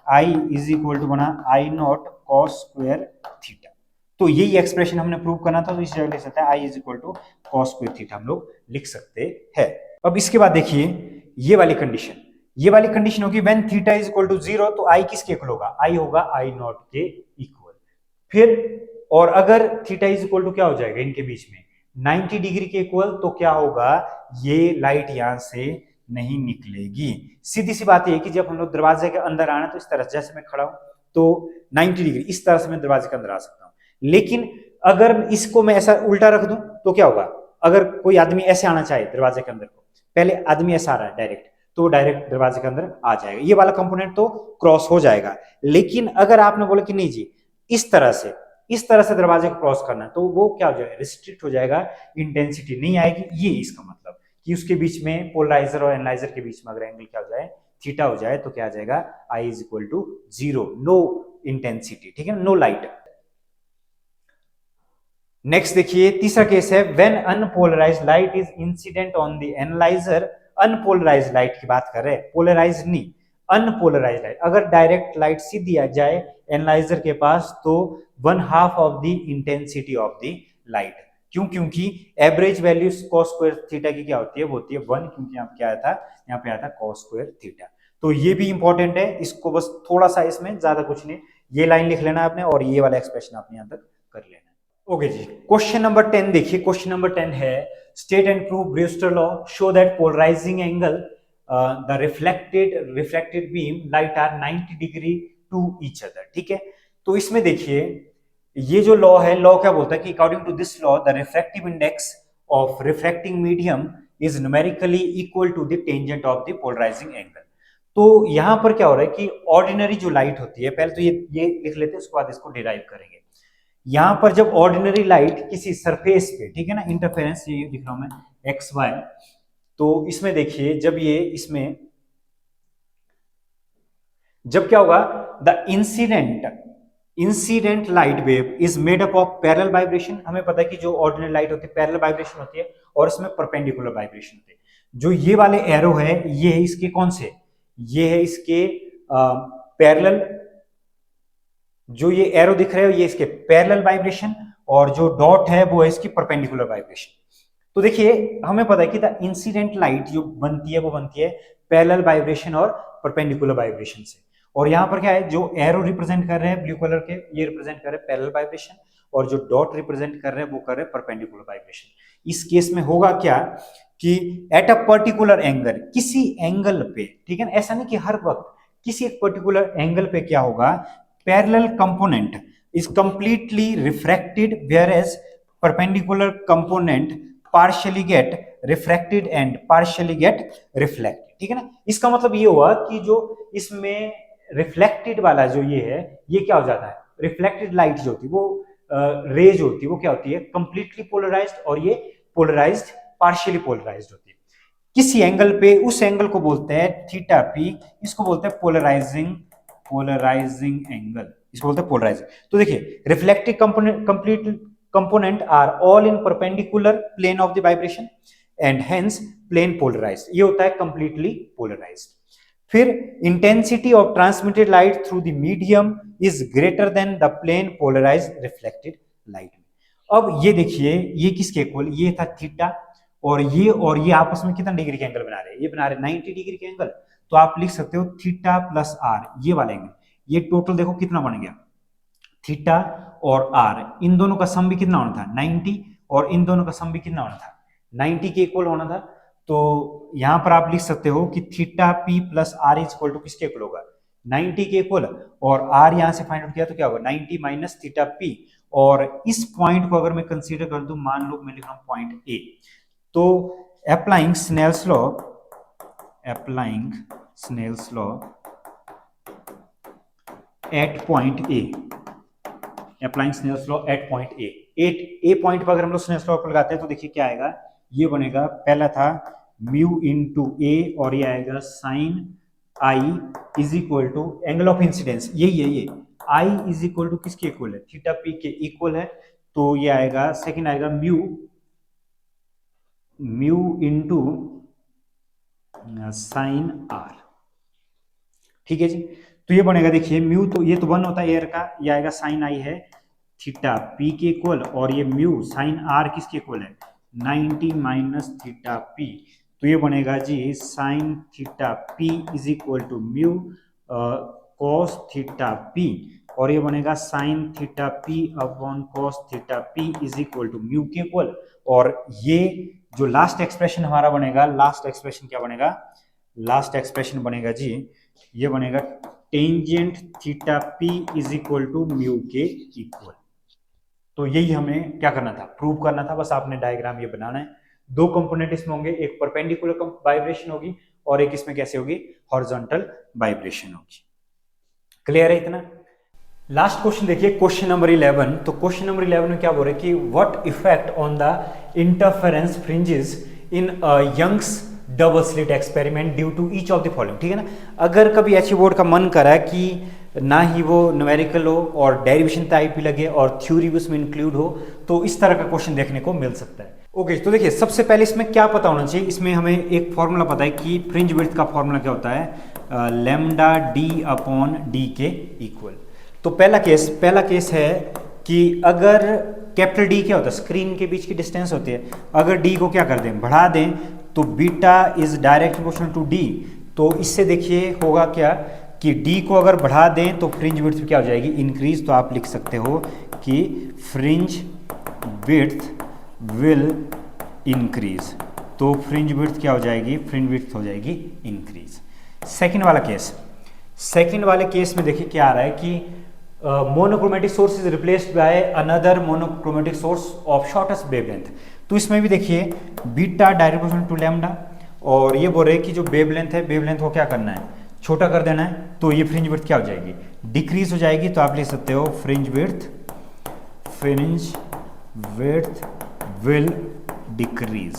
I is equal to बना I naught cos square theta. तो यही एक्सप्रेशन हमने प्रूव करना था, तो इस जगह लिख सकते हैं I is equal to cos square theta, हम लोग लिख सकते हैं। अब इसके बाद देखिए ये वाली कंडीशन, ये वाली कंडीशन होगी when theta is equal to 0, तो आई किसके इक्वल होगा, आई होगा आई नॉट के इक्वल। फिर और अगर थीटा इज इक्वल टू क्या हो जाएगा इनके बीच में 90 डिग्री के इक्वल, तो क्या होगा, ये लाइट यहां से नहीं निकलेगी। सीधी सी बात है कि जब हम लोग दरवाजे के अंदर आना, तो इस तरह से जैसे मैं खड़ा हूं तो 90 डिग्री इस तरह से मैं दरवाजे के अंदर आ सकता हूं, लेकिन अगर इसको मैं ऐसा उल्टा रख दूं तो क्या होगा, अगर कोई आदमी ऐसे आना चाहे दरवाजे के अंदर को, पहले आदमी ऐसा आ रहा है डायरेक्ट, तो डायरेक्ट दरवाजे के अंदर आ जाएगा, ये वाला कंपोनेंट तो क्रॉस हो जाएगा। लेकिन अगर आपने बोला कि नहीं जी इस तरह से दरवाजे को क्रॉस करना, तो वो क्या हो जाएगा, रिस्ट्रिक्ट हो जाएगा, इंटेंसिटी नहीं आएगी। ये इसका मतलब कि उसके बीच में, पोलराइजर और एनालाइजर के बीच में अगर एंगल क्या हो जाए, थीटा हो जाए, तो क्या आ जाएगा, I is equal to 0, no intensity, ठीक है, नो लाइट। नेक्स्ट देखिए तीसरा केस है, when unpolarised light is incident on the analyser. Unpolarised light की बात कर रहे हैं, पोलराइज्ड नहीं, अनपोलराइज्ड लाइट। अगर डायरेक्ट लाइट सीधी आ जाए एनालाइजर के पास तो 1/2 of the intensity of the light. क्यों? क्योंकि average value cos square theta की क्या होती है, वो होती है 1, क्योंकि यहाँ क्या आया था, यहाँ पे आया था cos स्क्वायर थीटा। तो ये भी इंपॉर्टेंट है, इसको बस थोड़ा सा, इसमें ज्यादा कुछ नहीं, ये लाइन लिख लेना आपने और ये वाला एक्सप्रेशन आपने यहाँ तक कर लेना। ओके जी, क्वेश्चन नंबर 10 देखिए। क्वेश्चन नंबर 10 है, state and prove Brewster law, show that polarising angle the reflected beam light are 90 degree to each other. ठीक है, तो इसमें देखिए ये जो लॉ है, लॉ क्या बोलता है कि according to this law the refractive index of refracting medium is numerically equal to the tangent of the polarising angle. तो यहां पर क्या हो रहा है कि ऑर्डिनरी जो लाइट होती है, पहले तो ये लिख लेते हैं, उसके बाद इसको डिराइव करेंगे। यहां पर जब ऑर्डिनरी लाइट किसी सरफेस पे, ठीक है ना, इंटरफेरेंस ये लिख रहा हूं मैं एक्स वाई, तो इसमें देखिए जब ये इसमें जब क्या होगा, the incident light wave is made up of parallel vibration. हमें पता है कि जो ऑर्डिनरी लाइट होती है पैरेलल वाइब्रेशन होती है और इसमें परपेंडिकुलर वाइब्रेशन होती है। जो ये वाले एरो है ये है इसके कौन से, ये है इसके पैरेलल, जो ये एरो दिख रहे हो ये इसके पैरेलल वाइब्रेशन और जो डॉट है वो है इसकी परपेंडिकुलर वाइब्रेशन। तो देखिए हमें पता है कि द इंसिडेंट लाइट जो बनती है वो बनती है पैरेलल वाइब्रेशन और परपेंडिकुलर वाइब्रेशन से। और यहां पर क्या है, जो एरो रिप्रेजेंट कर रहे हैं ब्लू कलर के, ये रिप्रेजेंट कर रहे हैं पैरेलल वाइब्रेशन और जो डॉट रिप्रेजेंट कर रहे हैं वो कर रहे हैं परपेंडिकुलर वाइब्रेशन। इस केस में होगा क्या कि एट अ पर्टिकुलर एंगल, किसी एंगल पे, ठीक है ना, ऐसा नहीं कि हर वक्त, किसी एक पर्टिकुलर एंगल पे क्या होगा, parallel component is completely refracted whereas perpendicular component partially get refracted and partially get reflected। ठीक है ना, इसका मतलब ये हुआ कि जो इसमें रिफ्लेक्टेड वाला जो ये है, ये क्या हो जाता है, रिफ्लेक्टेड लाइट जो होती है वो रेज होती है, वो क्या होती है, कंप्लीटली पोलराइज्ड, और ये पोलराइज्ड पार्शियली पोलराइज्ड होती है किसी एंगल पे। उस एंगल को बोलते हैं थीटा पी, इसको बोलते हैं पोलराइजिंग एंगल, इसको बोलते हैं पोलराइजिंग। तो देखिए reflective component are all in perpendicular plane of the vibration and hence plane polarised, ये होता है कंप्लीटली पोलराइज्ड। फिर intensity of transmitted light through the medium is greater than the plane polarised reflected light. अब ये देखिए ये किसके equal, ये था थीटा और ये आपस में कितना डिग्री के एंगल बना रहे हैं, ये बना रहे 90 डिग्री के एंगल। तो आप लिख सकते हो थीटा प्लस आर, ये वाला एंगल, ये टोटल देखो कितना बन गया, थीटा और आर, इन दोनों का सम भी कितना होना था 90, और इन दोनों का सम भी कितना होना था 90 के इक्वल होना था। तो यहां पर आप लिख सकते हो कि theta P plus R is equal to किसके इक्वल होगा, 90 के इक्वल, और आर यहां से फाइंड आउट किया तो क्या होगा 90 माइनस थीटा पी। और इस पॉइंट को अगर मैं कंसीडर कर दूं, मान लो मैं लिख रहा हूं पॉइंट ए, तो applying Snell's law at point A, applying Snell's law at point A point पर अगर हम लोग स्नेल्स लॉ लगाते हैं तो देखिए क्या आएगा, ये बनेगा, पहला था म्यू इनटू ए और ये आएगा sine I is equal to angle of incidence, यही है ये, आई इज इक्वल टू किसके इक्वल है, थीटा पी के इक्वल है। तो ये आएगा, सेकंड आएगा म्यू इनटू साइन आर। ठीक है जी, तो ये बनेगा, देखिए म्यू तो ये तो 1 होता है एयर का, ये आएगा साइन आई है थीटा पी के इक्वल, और ये म्यू साइन आर किसके इक्वल है 90 माइनस थीटा पी। तो ये बनेगा जी sine theta P is equal to mu cos theta p, और ये बनेगा sine theta p upon cos theta P is equal to mu के इक्वल। और ये जो लास्ट एक्सप्रेशन हमारा बनेगा, लास्ट एक्सप्रेशन क्या बनेगा, लास्ट एक्सप्रेशन बनेगा जी, ये बनेगा tangent theta P is equal to mu के इक्वल। तो यही हमें क्या करना था, प्रूव करना था, बस आपने डायग्राम ये बनाना है। दो कंपोनेंट इसमें होंगे, एक परपेंडिकुलर वाइब्रेशन होगी और एक इसमें कैसे होगी, हॉरिजॉन्टल वाइब्रेशन होगी। क्लियर है इतना। लास्ट क्वेश्चन देखिए, क्वेश्चन नंबर 11। तो क्वेश्चन नंबर 11 में क्या बोल रहे हैं कि what effect on the interference fringes in Young's double slit experiment due to each of the following. ठीक है ना, अगर कभी एचई बोर्ड का मन करा कि ना ही वो न्यूमेरिकल हो और डेरिवेशन टाइप भी लगे और थ्योरी भी उसमें इंक्लूड हो, तो इस तरह का क्वेश्चन देखने को मिल सकता है। ओके, तो देखिए सबसे पहले इसमें क्या पता होना चाहिए, इसमें हमें एक फॉर्मूला पता है कि फ्रिंज विड्थ का फॉर्मूला क्या होता है, लैम्डा डी अपॉन डी के इक्वल। तो पहला केस है कि अगर कैपिटल डी क्या होता है, स्क्रीन के बीच की डिस्टेंस होती है, अगर डी को क्या कर दें, बढ़ा दें, तो beta is direct proportional to D. तो इससे देखिए होगा क्या कि डी को अगर बढ़ा दें तो फ्रिंज विड्थ क्या हो जाएगी, इंक्रीज। तो आप लिख सकते हो कि फ्रिंज विड्थ विल इंक्रीज। तो फ्रिंज विड्थ क्या हो जाएगी, फ्रिंज विड्थ हो जाएगी इंक्रीज। सेकंड वाले केस में देखिए क्या आ रहा है कि monochromatic source is replaced by another monochromatic source of shortest wavelength. तो इसमें भी देखिए beta direct proportional to lambda, और ये बोल रहे हैं कि जो वेवलेंथ है, वेवलेंथ को क्या करना है, छोटा कर देना है। तो ये फ्रिंज विड्थ क्या हो जाएगी, डिक्रीज हो जाएगी। तो आप लिख सकते हो fringe width will decrease.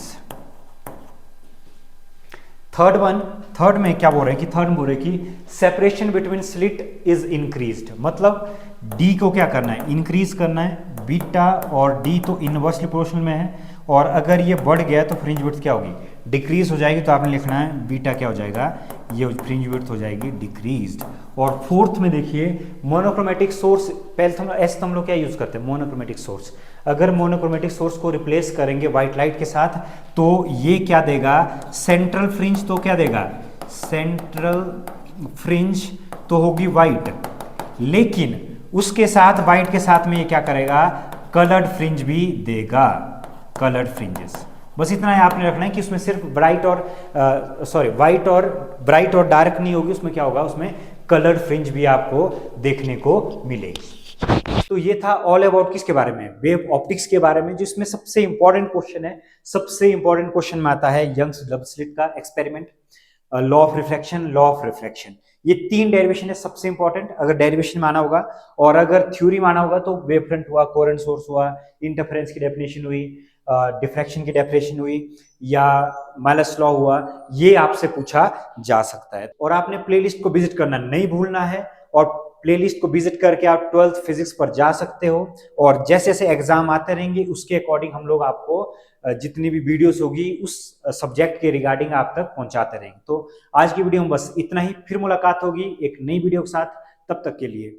Third में क्या बोल रहे हैं कि थर्ड में बोल रहे हैं कि separation between slit is increased, मतलब डी को क्या करना है, इंक्रीज करना है। बीटा और डी तो इनवर्सली प्रोपोर्शनल में है, और अगर ये बढ़ गया तो फ्रिंज विड्थ क्या होगी, डिक्रीज हो जाएगी। तो आपने लिखना है बीटा क्या हो जाएगा, ये फ्रिंज विड्थ हो जाएगी डिक्रीज्ड। और फोर्थ में देखिए मोनोक्रोमेटिक सोर्स, पहले हम लोग क्या यूज करते हैं, मोनोक्रोमेटिक सोर्स। अगर मोनोक्रोमेटिक सोर्स को रिप्लेस करेंगे व्हाइट लाइट के साथ, तो ये क्या देगा, सेंट्रल फ्रिंज। तो क्या देगा, सेंट्रल फ्रिंज तो होगी व्हाइट, लेकिन उसके साथ व्हाइट के साथ में ये क्या करेगा, कलर्ड फ्रिंज भी देगा, कलर्ड फ्रिंजेस। बस इतना है आपने रखना है कि उसमें सिर्फ व्हाइट और ब्राइट और डार्क नहीं होगी, उसमें क्या होगा, उसमें कलर्ड फ्रिंज भी आपको देखने को मिलेगी। तो ये था ऑल अबाउट किसके बारे में, वेव ऑप्टिक्स के बारे में, जिसमें सबसे इंपॉर्टेंट क्वेश्चन है, सबसे इंपॉर्टेंट क्वेश्चन में आता है यंग्स डबल स्लिट का एक्सपेरिमेंट, लॉ ऑफ रिफ्लेक्शन। ये 3 डेरिवेशन है सबसे इंपॉर्टेंट, अगर डेरिवेशन माना होगा, और अगर थ्योरी माना होगा तो वेव फ्रंट हुआ, कोहेरेंट सोर्स हुआ, इंटरफेरेंस की डेफिनेशन हुई, डिफ्रैक्शन की डेफिनेशन हुई, या माइलस लॉ हुआ, ये आपसे पूछा जा सकता है। और आपने प्लेलिस्ट को विजिट करना नहीं भूलना है, और प्लेलिस्ट को विजिट करके आप 12th फिजिक्स पर जा सकते हो, और जैसे जैसे एग्जाम आते रहेंगे उसके अकॉर्डिंग हम लोग आपको जितनी भी वीडियोस होगी उस सब्जेक्ट के रिगार्डिंग आप तक पहुंचाते रहेंगे। तो आज की वीडियो में बस इतना ही, फिर मुलाकात होगी एक नई वीडियो के साथ, तब तक के लिए